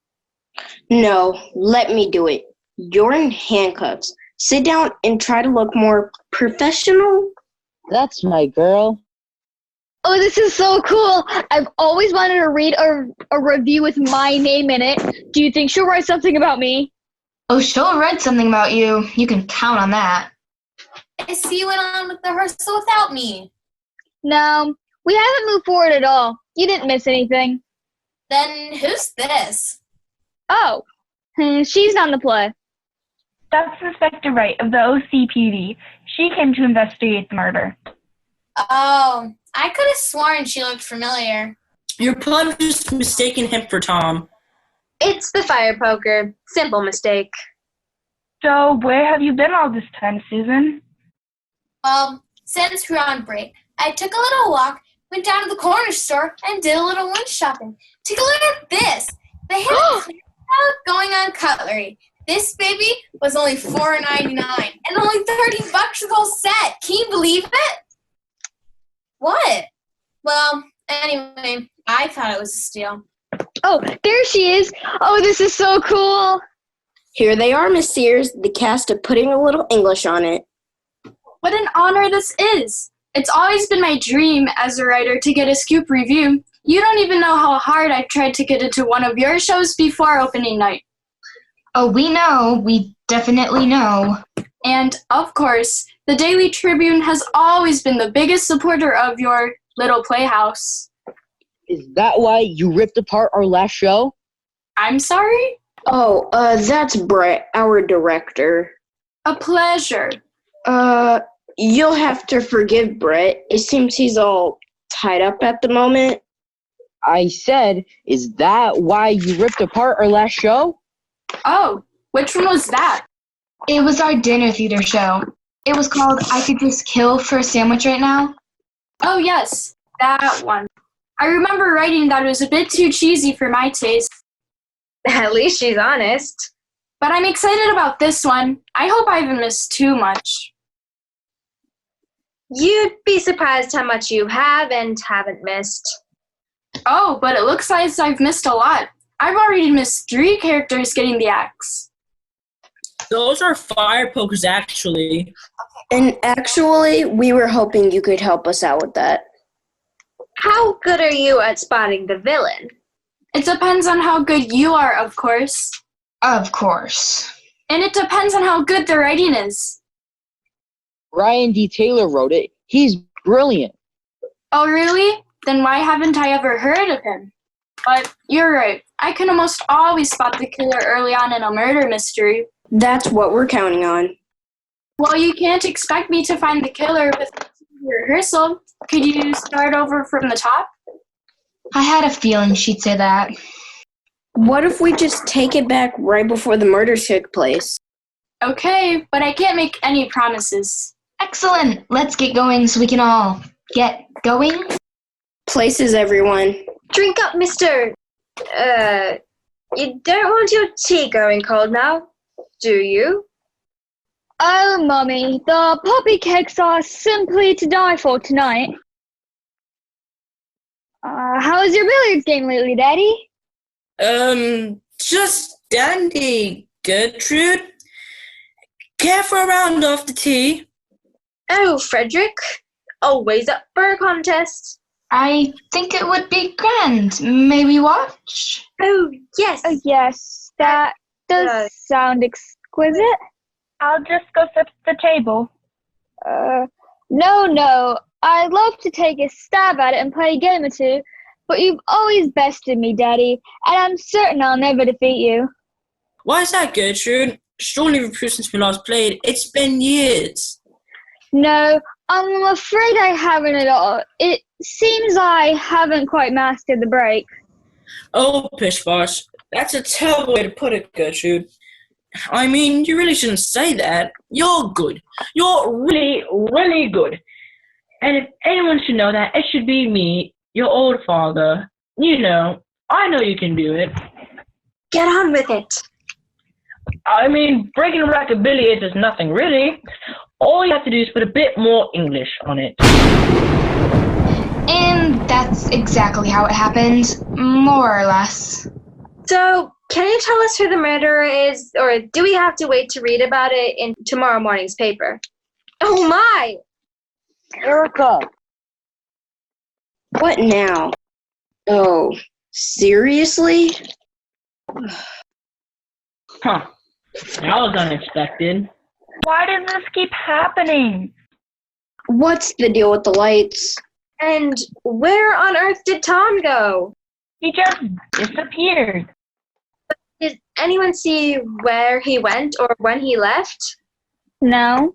No, let me do it. You're in handcuffs. Sit down and try to look more professional. That's my girl. Oh, this is so cool. I've always wanted to read a review with my name in it. Do you think she'll write something about me? Oh, she'll read something about you. You can count on that. I see you went on with the rehearsal without me. No, we haven't moved forward at all. You didn't miss anything. Then who's this? Oh, she's on the play. That's Inspector Wright of the OCPD. She came to investigate the murder. Oh, I could have sworn she looked familiar. You're probably just mistaking him for Tom. It's the fire poker. Simple mistake. So, where have you been all this time, Susan? Well, since we're on break, I took a little walk, went down to the corner store, and did a little lunch shopping. Take a look at this. They had a clearance sale going on cutlery. This baby was only $4.99 and only $30 for the whole set. Can you believe it? What? Well, anyway, I thought it was a steal. Oh, there she is. Oh, this is so cool. Here they are, Miss Sears, the cast of Putting a Little English on It. What an honor this is. It's always been my dream as a writer to get a scoop review. You don't even know how hard I've tried to get into one of your shows before opening night. Oh, we know. We definitely know. And, of course, the Daily Tribune has always been the biggest supporter of your little playhouse. Is that why you ripped apart our last show? I'm sorry? Oh, that's Brett, our director. A pleasure. You'll have to forgive Brett. It seems he's all tied up at the moment. I said, is that why you ripped apart our last show? Oh, which one was that? It was our dinner theater show. It was called I Could Just Kill for a Sandwich Right Now. Oh, yes, that one. I remember writing that it was a bit too cheesy for my taste. At least she's honest. But I'm excited about this one. I hope I haven't missed too much. You'd be surprised how much you have and haven't missed. Oh, but it looks like I've missed a lot. I've already missed 3 characters getting the axe. Those are fire pokers, actually. And actually, we were hoping you could help us out with that. How good are you at spotting the villain? It depends on how good you are, of course. Of course. And it depends on how good the writing is. Ryan D. Taylor wrote it. He's brilliant. Oh, really? Then why haven't I ever heard of him? But you're right. I can almost always spot the killer early on in a murder mystery. That's what we're counting on. Well, you can't expect me to find the killer with rehearsal. Could you start over from the top? I had a feeling she'd say that. What if we just take it back right before the murder took place? Okay, but I can't make any promises. Excellent. Let's get going so we can all get going. Places, everyone. Drink up, mister. You don't want your tea going cold now, do you? Oh, Mummy, the poppy cakes are simply to die for tonight. How was your billiards game lately, Daddy? Just dandy, Gertrude. Care for a round after tea? Oh, Frederick. Always up for a contest. I think it would be grand. May we watch? Oh, yes. Oh, yes, that does sound exquisite. I'll just go sit at the table. No. I'd love to take a stab at it and play a game or two, but you've always bested me, Daddy, and I'm certain I'll never defeat you. Why is that, Gertrude? Surely since we last played, it's been years. No, I'm afraid I haven't at all. It seems I haven't quite mastered the break. Oh, pish posh. That's a terrible way to put it, Gertrude. I mean, you really shouldn't say that. You're good. You're really, really good. And if anyone should know that, it should be me, your old father. You know, I know you can do it. Get on with it. I mean, breaking a rack of billiards is nothing, really. All you have to do is put a bit more English on it. And that's exactly how it happened, more or less. So, can you tell us who the murderer is, or do we have to wait to read about it in tomorrow morning's paper? Oh my! Erica! What now? Oh, seriously? Huh. That was unexpected. Why does this keep happening? What's the deal with the lights? And where on earth did Tom go? He just disappeared. Did anyone see where he went or when he left? No.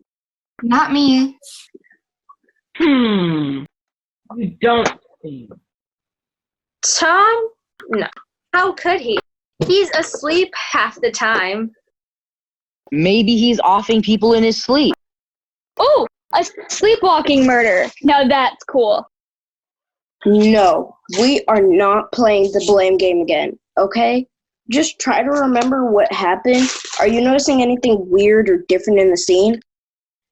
Not me. You don't see. Tom? No. How could he? He's asleep half the time. Maybe he's offing people in his sleep. Oh, a sleepwalking murder. Now that's cool. No, we are not playing the blame game again, okay? Just try to remember what happened. Are you noticing anything weird or different in the scene?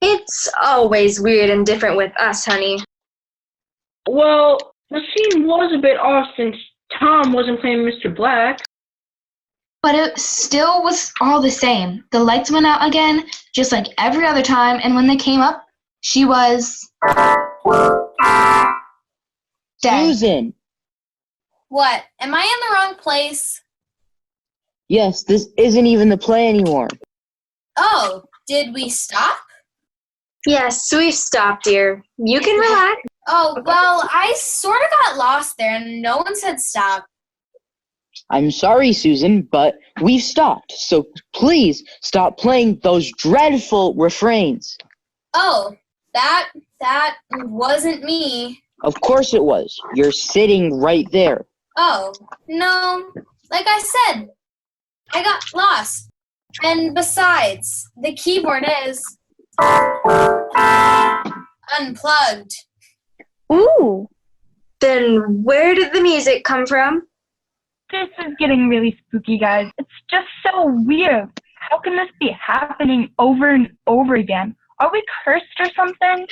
It's always weird and different with us, honey. Well, the scene was a bit off since Tom wasn't playing Mr. Black. But it still was all the same. The lights went out again, just like every other time, and when they came up, she was dead. Susan! What? Am I in the wrong place? Yes, this isn't even the play anymore. Oh, did we stop? Yes, we've stopped, dear. You can relax. Oh, well, I sort of got lost there and no one said stop. I'm sorry, Susan, but we've stopped, so please stop playing those dreadful refrains. Oh, that wasn't me. Of course it was. You're sitting right there. Oh, no. Like I said, I got lost. And besides, the keyboard is unplugged. Ooh. Then where did the music come from? This is getting really spooky, guys. It's just so weird. How can this be happening over and over again? Are we cursed or something?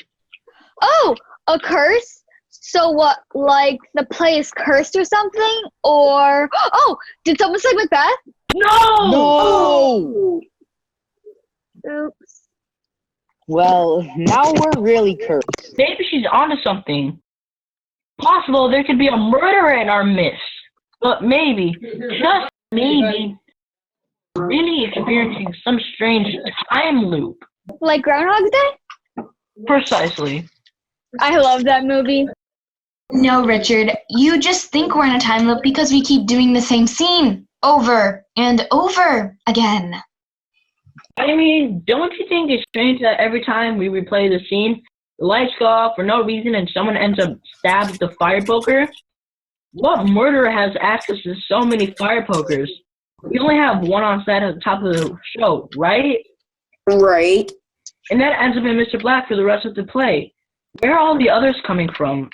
Oh, a curse? So what, like the play is cursed or something? Or, oh, did someone say Macbeth? No! No! Oops. Well, now we're really cursed. Maybe she's onto something. Possible there could be a murderer in our midst. But maybe, just maybe, we're really experiencing some strange time loop. Like Groundhog's Day? Precisely. I love that movie. No, Richard, you just think we're in a time loop because we keep doing the same scene over and over again. I mean, don't you think it's strange that every time we replay the scene, the lights go off for no reason and someone ends up stabbed with a fire poker? What murderer has access to so many fire pokers? We only have one on set at the top of the show, right? Right. And that ends up in Mr. Black for the rest of the play. Where are all the others coming from?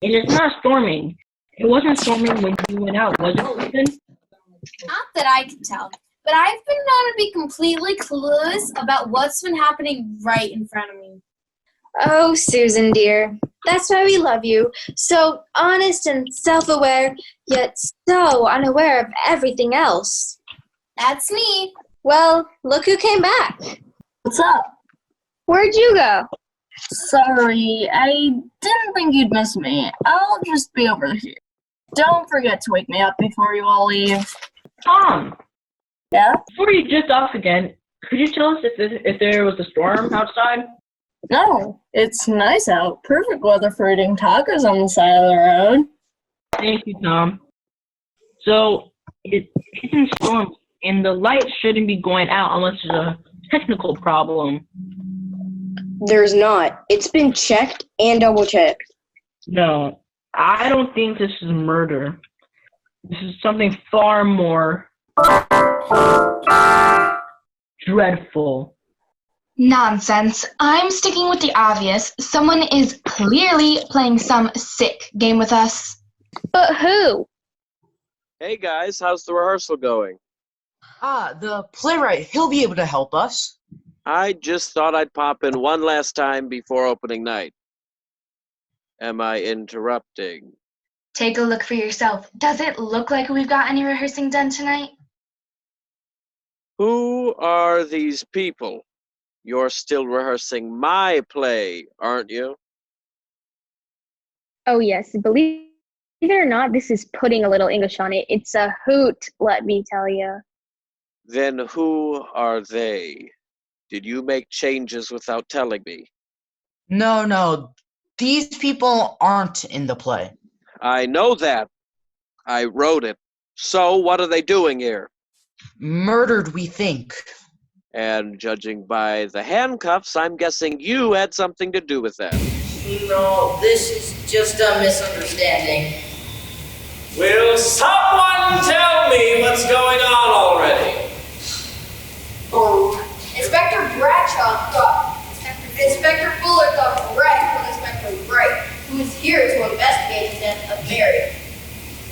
And it's not storming. It wasn't storming when you went out, was it, Ethan? Not that I can tell, but I've been known to be completely clueless about what's been happening right in front of me. Oh, Susan, dear. That's why we love you. So honest and self-aware, yet so unaware of everything else. That's me. Well, look who came back. What's up? Where'd you go? Sorry, I didn't think you'd miss me. I'll just be over here. Don't forget to wake me up before you all leave. Tom, Yeah? before you drift off again, could you tell us if there was a storm outside? No, it's nice out. Perfect weather for eating tacos on the side of the road. Thank you, Tom. So, it isn't storm, and the light shouldn't be going out unless there's a technical problem. There's not. It's been checked and double checked. No, I don't think this is murder. This is something far more dreadful. Nonsense. I'm sticking with the obvious. Someone is clearly playing some sick game with us. But who? Hey guys, how's the rehearsal going? The playwright, he'll be able to help us. I just thought I'd pop in one last time before opening night. Am I interrupting? Take a look for yourself. Does it look like we've got any rehearsing done tonight? Who are these people? You're still rehearsing my play, aren't you? Oh, yes. Believe it or not, this is putting a little English on it. It's a hoot, let me tell you. Then who are they? Did you make changes without telling me? No. These people aren't in the play. I know that. I wrote it. So what are they doing here? Murdered, we think. And judging by the handcuffs, I'm guessing you had something to do with that. No, this is just a misunderstanding. Will someone tell me what's going on already? Oh, Inspector Bradshaw Inspector Fuller got correct from Inspector Bright, who is here to investigate the death of Mary,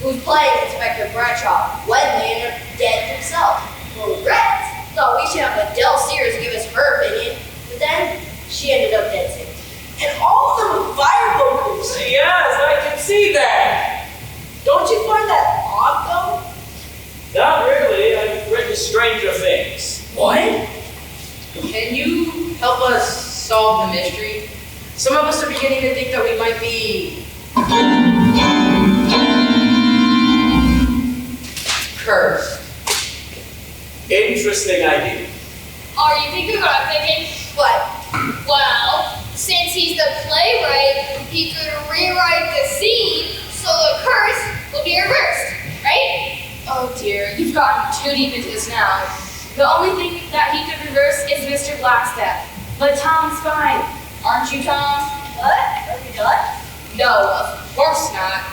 who's playing Inspector Bradshaw when they ended up dead himself. Correct! Thought we should have Adele Sears give us her opinion, but then she ended up dead too. And all of them were fire pokers. Yes, I can see that. Don't you find that odd though? Not really. I've written Stranger Things. What? Can you help us solve the mystery? Some of us are beginning to think that we might be cursed. Interesting idea. Are you thinking what I'm thinking? What? Well, since he's the playwright, he could rewrite the scene so the curse will be reversed, right? Oh dear, you've gotten too deep into this now. The only thing that he could reverse is Mr. Black's death. But Tom's fine. Aren't you, Tom? What? Are we done? No, of course not.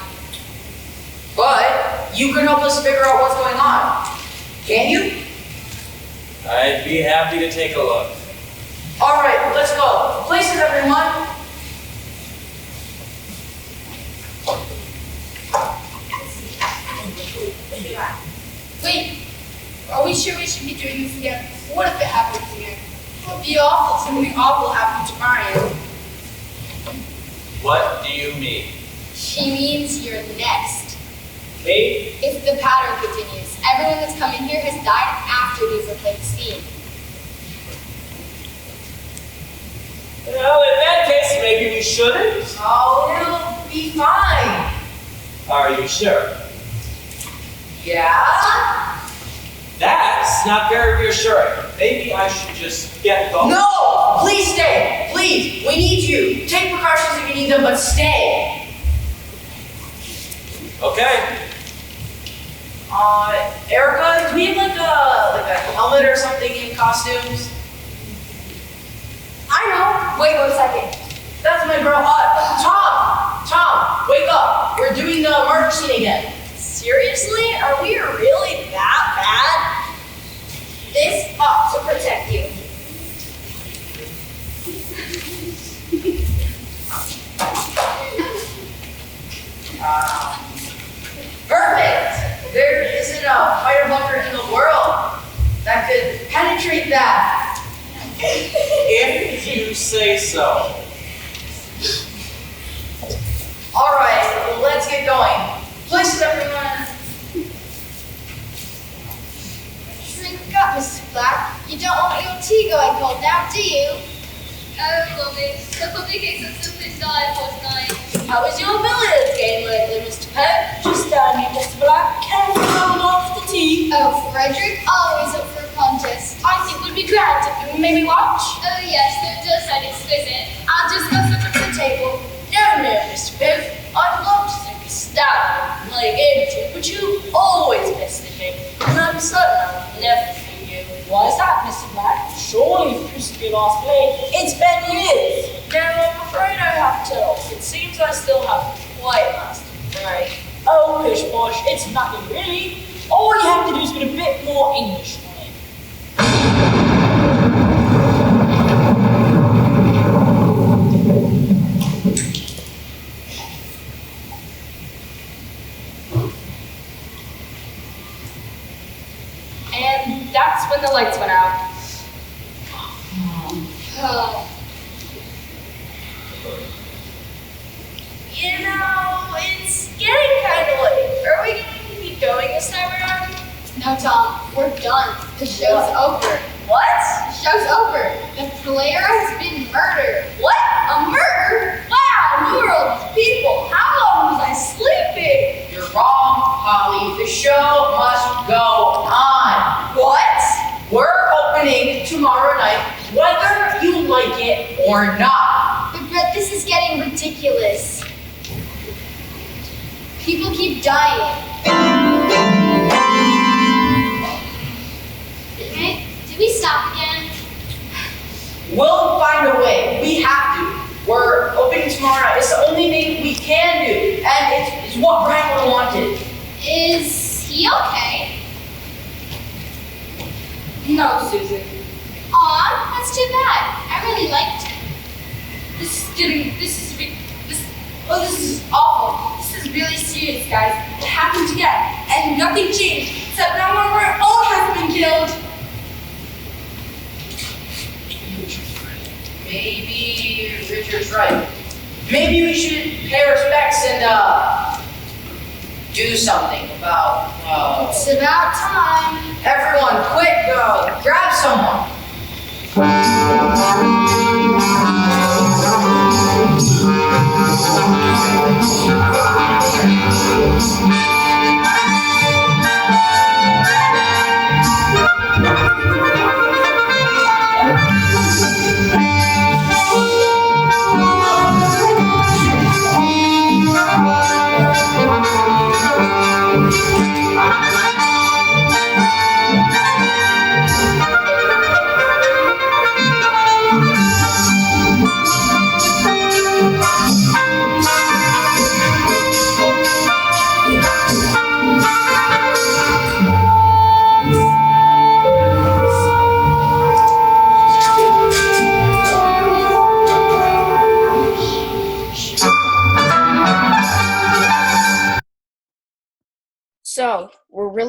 But you can help us figure out what's going on. Can you? I'd be happy to take a look. All right, let's go. Places, everyone. Wait, are we sure we should be doing this again? What if it happens again? It'll be awful. Something awful happened to Brian. What do you mean? She means you're next. Me? If the pattern continues, everyone that's come in here has died after these have played the scene. Well, in that case, maybe we shouldn't. Oh, it'll be fine. Are you sure? Yeah? That's not very reassuring. Maybe I should just get going. No! Please stay! Please! We need you! Take precautions if you need them, but stay! Okay. Erica, do we have like a helmet or something in costumes? I know. Wait 1 second. That's my girl. Tom, wake up. We're doing the murder scene again. Seriously? Are we really that bad? This ought to protect you. Perfect. There isn't a fighter bunker in the world that could penetrate that. If you say so. All right, let's get going. Places, everyone. Drink up, Mr. Black. You don't want your tea going cold now, do you? Oh, Bobby. The public simply died last night. How was your billiards game lately, Mr. Pope? Just down here, Mr. Black. Can't hold off the tea. Oh, Frederick, always up for a contest. I think would be grand if you maybe watch. Oh, yes, that does sound exquisite. I'll just go sit at the table. No, Mr. Pope. I'd love to take a stab and play a game or two, but you always miss the game, and I'm certain I'll never see you. Why is that, Mr. Black? Surely you've missed your last play. It's been years. No, I'm afraid I have to. It seems I still haven't quite mastered the play. Oh, pish posh, it's nothing really. All you have to do is put a bit more English on it. And that's when the lights went out. You know, it's getting kind of late. Are we going to keep going this time around? No, Tom, we're done. The show's over. What? The show's over. The player has been murdered. What? A murder? Wow, world of people. How long was I sleeping? You're wrong, Holly. The show must go on. What? We're opening tomorrow night, whether you like it or not. But Brett, this is getting ridiculous. People keep dying. Okay, did we stop again? We'll find a way. We have to. We're opening tomorrow night. It's the only thing we can do. And it's what Brian wanted. Is he okay? No, Susan. Aw, that's too bad. I really liked him. This is awful. This is really serious, guys. It happened again, and nothing changed, except now our own has been killed. Maybe Richard's right. Maybe we should pay respects and do something about. It's about time. Everyone, quick! Grab someone.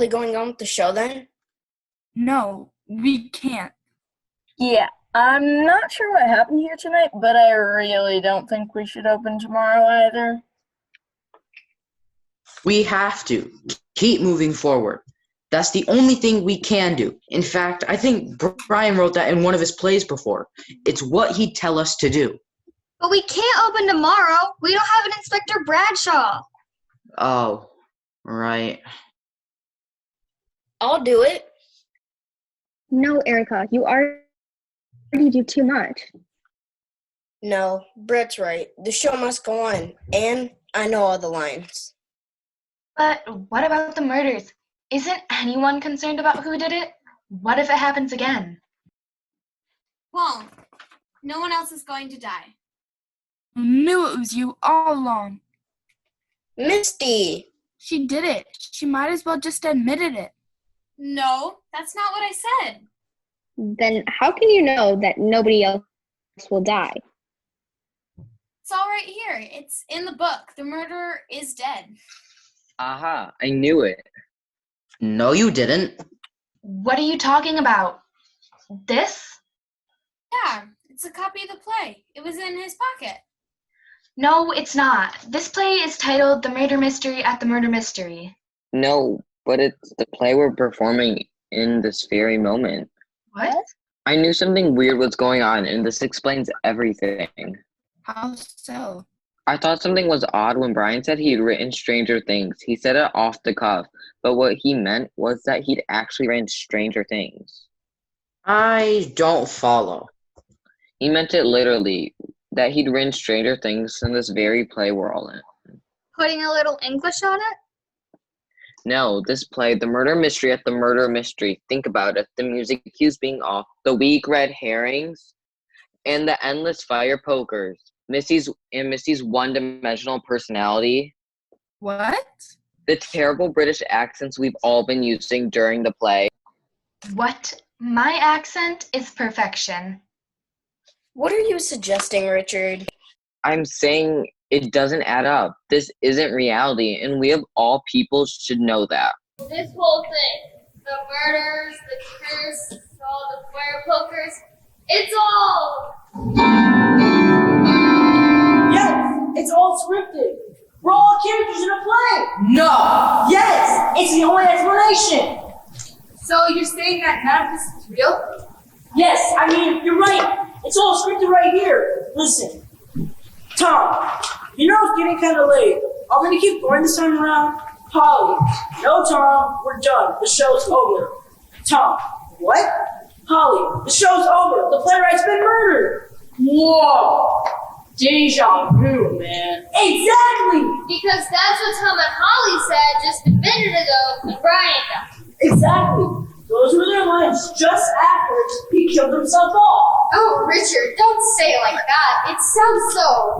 really going on with the show then? No, we can't. Yeah, I'm not sure what happened here tonight, but I really don't think we should open tomorrow either. We have to keep moving forward. That's the only thing we can do. In fact, I think Brian wrote that in one of his plays before. It's what he'd tell us to do. But we can't open tomorrow. We don't have an Inspector Bradshaw. Oh, right. I'll do it. No, Erica, you already do too much. No, Brett's right. The show must go on, and I know all the lines. But what about the murders? Isn't anyone concerned about who did it? What if it happens again? Won't. No one else is going to die. I knew it was you all along. Misty! She did it. She might as well just admitted it. No, that's not what I said. Then how can you know that nobody else will die? It's all right here. It's in the book. The murderer is dead. Aha, I knew it. No, you didn't. What are you talking about? This? Yeah, it's a copy of the play. It was in his pocket. No, it's not. This play is titled The Murder Mystery at the Murder Mystery. No, but it's the play we're performing in this very moment. What? I knew something weird was going on, and this explains everything. How so? I thought something was odd when Brian said he'd written Stranger Things. He said it off the cuff, but what he meant was that he'd actually written Stranger Things. I don't follow. He meant it literally, that he'd written Stranger Things in this very play we're all in. Putting a little English on it? No, this play, The Murder Mystery at the Murder Mystery. Think about it. The music cues being off, the weak red herrings, and the endless fire pokers. Missy's one-dimensional personality. What? The terrible British accents we've all been using during the play. What? My accent is perfection. What are you suggesting, Richard? I'm saying it doesn't add up. This isn't reality, and we of all people should know that. This whole thing, the murders, the curse, all the fire pokers, it's all... Yes, it's all scripted. We're all characters in a play. No! Yes, it's the only explanation. So you're saying that none of this is real? Yes, I mean, you're right. It's all scripted right here. Listen, Tom, you know it's getting kind of late. Are we going to keep going this time around? Holly, no, Tom, we're done. The show's over. Tom, what? Holly, the show's over. The playwright's been murdered. Whoa! Deja vu, man. Exactly. Because that's what Tom and Holly said just a minute ago when Brian died. Exactly. Those were their lines just after he killed himself off. Oh, Richard, don't say it like that. It sounds so...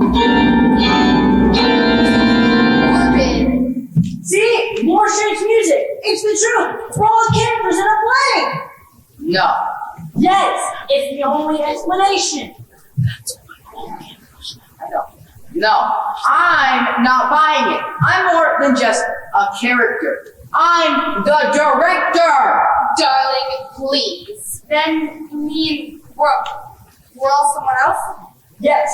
morbid. See? More Shake's music. It's the truth. We're all characters in a play. No. Yes, it's the only explanation. No, I'm not buying it. I'm more than just a character. I'm the director! Darling, please. Then you mean we're all someone else? Yes,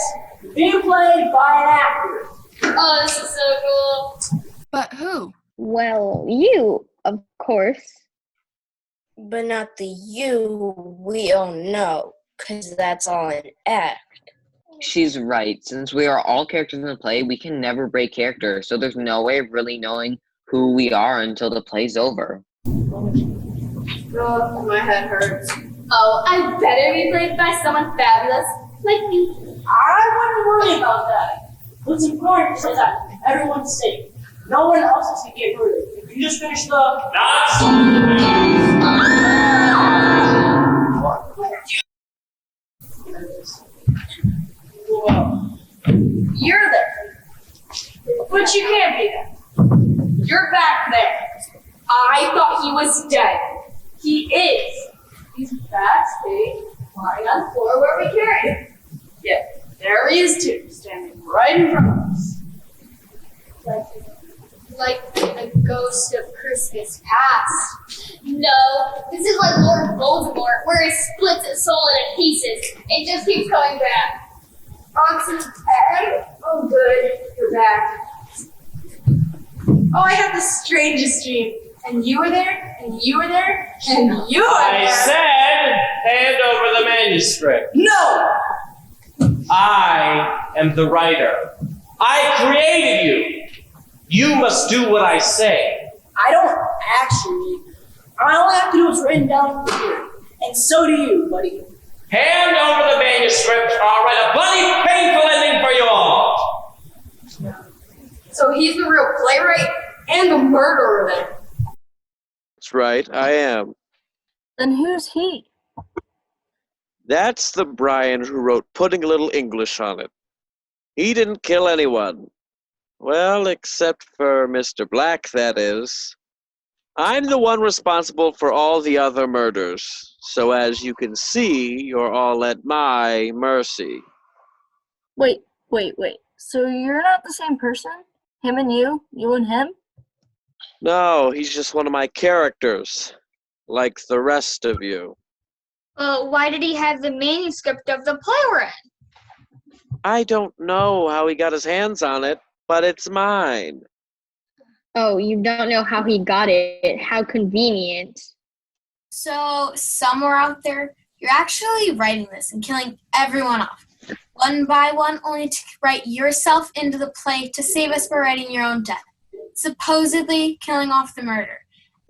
being played by an actor. Oh, this is so cool. But who? Well, you, of course. But not the you we all know, because that's all an act. She's right. Since we are all characters in the play, we can never break character, so there's no way of really knowing who we are until the play's over. Oh, my head hurts. Oh, I better be played by someone fabulous like you. I wouldn't worry about that. What's important is that everyone's safe. No one else has to get hurt. If you just finish the... Whoa. You're there. But you can't be there. You're back there. I thought he was dead. He is. He's backstage, lying on the floor where we carried him. Yeah, there he is too, standing right in front of us. like the ghost of Christmas past. No, this is like Lord Voldemort, where he splits his soul into pieces and just keeps going back. Oxygen, oh good, you're back. Oh, I had the strangest dream. And you were there, and you were there, and you were there. I said, hand over the manuscript. No! I am the writer. I created you. You must do what I say. I don't actually. I only have to do what's written down here. And so do you, buddy. Hand over the manuscript or I'll write a bloody painful ending for you all. So he's the real playwright and the murderer then. That's right, I am. Then who's he? That's the Brian who wrote Putting a Little English on It. He didn't kill anyone. Well, except for Mr. Black, that is. I'm the one responsible for all the other murders. So as you can see, you're all at my mercy. Wait. So you're not the same person? Him and you? You and him? No, he's just one of my characters. Like the rest of you. Well, why did he have the manuscript of the play we're in? I don't know how he got his hands on it, but it's mine. Oh, you don't know how he got it. How convenient. So, somewhere out there, you're actually writing this and killing everyone off. One by one, only to write yourself into the play to save us by writing your own death. Supposedly killing off the murder.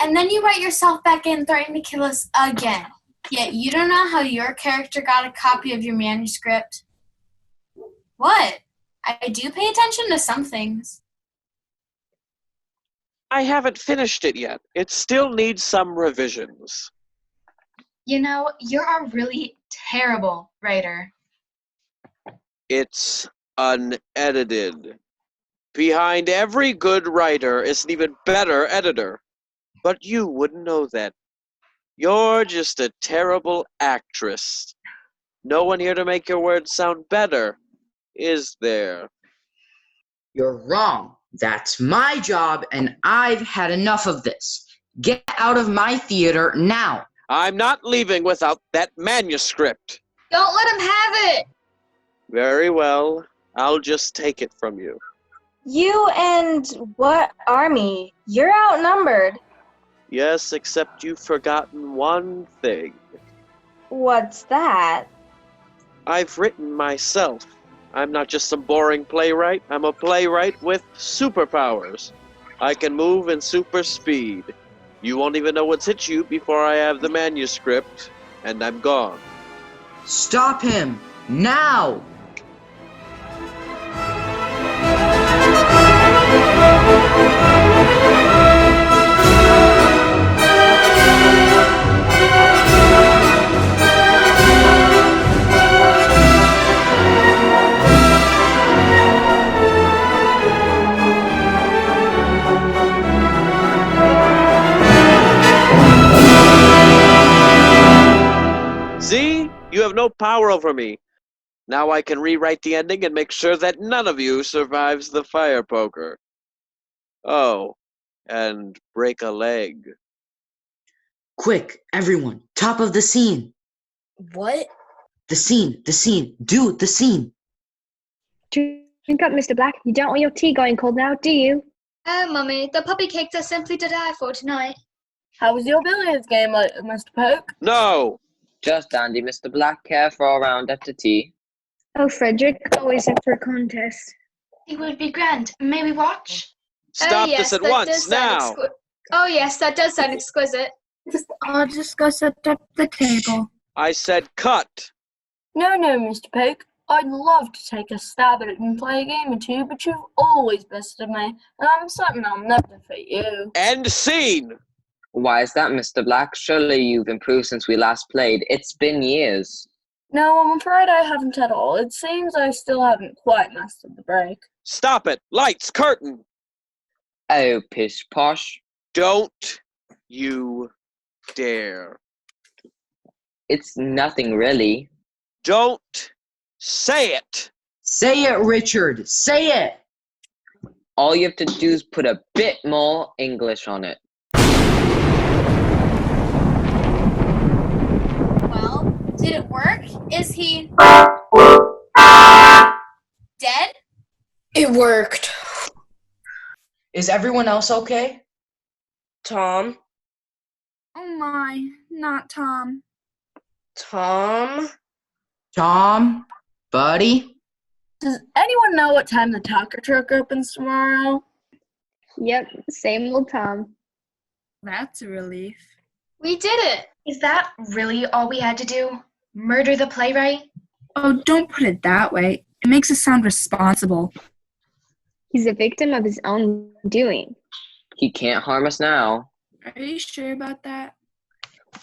And then you write yourself back in, threatening to kill us again. Yet you don't know how your character got a copy of your manuscript. What? I do pay attention to some things. I haven't finished it yet. It still needs some revisions. You know, you're a really terrible writer. It's unedited. Behind every good writer is an even better editor. But you wouldn't know that. You're just a terrible actress. No one here to make your words sound better, is there? You're wrong. That's my job, and I've had enough of this. Get out of my theater now. I'm not leaving without that manuscript. Don't let him have it! Very well. I'll just take it from you. You and what army? You're outnumbered. Yes, except you've forgotten one thing. What's that? I've written myself. I'm not just some boring playwright. I'm a playwright with superpowers. I can move in super speed. You won't even know what's hit you before I have the manuscript, and I'm gone. Stop him! Now! See? You have no power over me. Now I can rewrite the ending and make sure that none of you survives the fire poker. Oh, and break a leg. Quick, everyone, top of the scene. What? The scene, do the scene. Drink up, Mr. Black. You don't want your tea going cold now, do you? Oh, Mummy, the puppy cakes are simply to die for tonight. How was your billiards game, Mr. Poke? No! Just dandy, Mr. Black. Care for a round after tea. Oh, Frederick, always up for a contest. It would be grand. May we watch? Stop yes, this at that once, does sound now! Oh, yes, that does sound exquisite. I'll discuss it at the table. I said cut! No, Mr. Poke. I'd love to take a stab at it and play a game or two, but you've always bested me, and I'm certain I'll never defeat you. End scene! Why is that, Mr. Black? Surely you've improved since we last played. It's been years. No, I'm afraid I haven't at all. It seems I still haven't quite mastered the break. Stop it! Lights, curtain! Oh, pish posh. Don't you dare. It's nothing really. Don't say it! Say it, Richard. Say it. All you have to do is put a bit more English on it. Well, did it work? Is he dead? It worked. Is everyone else okay? Tom? Oh my, not Tom. Tom? Tom? Buddy? Does anyone know what time the taco truck opens tomorrow? Yep, same old Tom. That's a relief. We did it! Is that really all we had to do? Murder the playwright? Oh, don't put it that way. It makes us sound responsible. He's a victim of his own doing. He can't harm us now. Are you sure about that?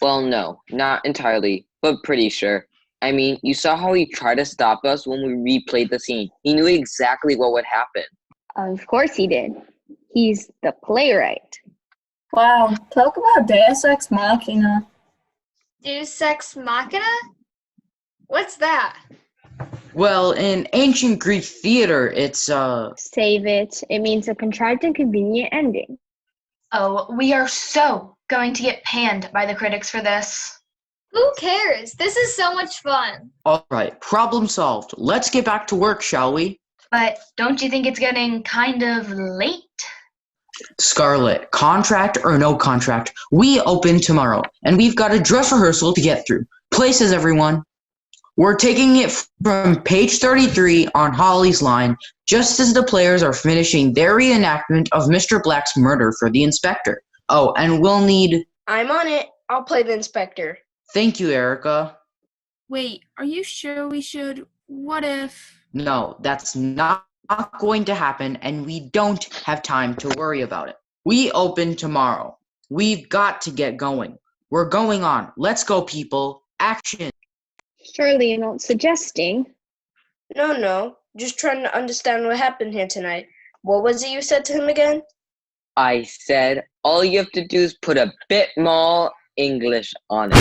Well, no, not entirely, but pretty sure. I mean, you saw how he tried to stop us when we replayed the scene. He knew exactly what would happen. Of course he did. He's the playwright. Wow, talk about Deus Ex Machina. Deus Ex Machina? What's that? Well, in ancient Greek theater, it's, Save it. It means a contrived and convenient ending. Oh, we are so going to get panned by the critics for this. Who cares? This is so much fun. Alright, problem solved. Let's get back to work, shall we? But don't you think it's getting kind of late? Scarlett, contract or no contract, we open tomorrow, and we've got a dress rehearsal to get through. Places, everyone. We're taking it from page 33 on Holly's line, just as the players are finishing their reenactment of Mr. Black's murder for the inspector. Oh, and we'll need... I'm on it. I'll play the inspector. Thank you, Erica. Wait, are you sure we should? What if... No, that's not going to happen, and we don't have time to worry about it. We open tomorrow. We've got to get going. We're going on. Let's go, people. Action. Surely you're not suggesting. No. Just trying to understand what happened here tonight. What was it you said to him again? I said, all you have to do is put a bit more English on it.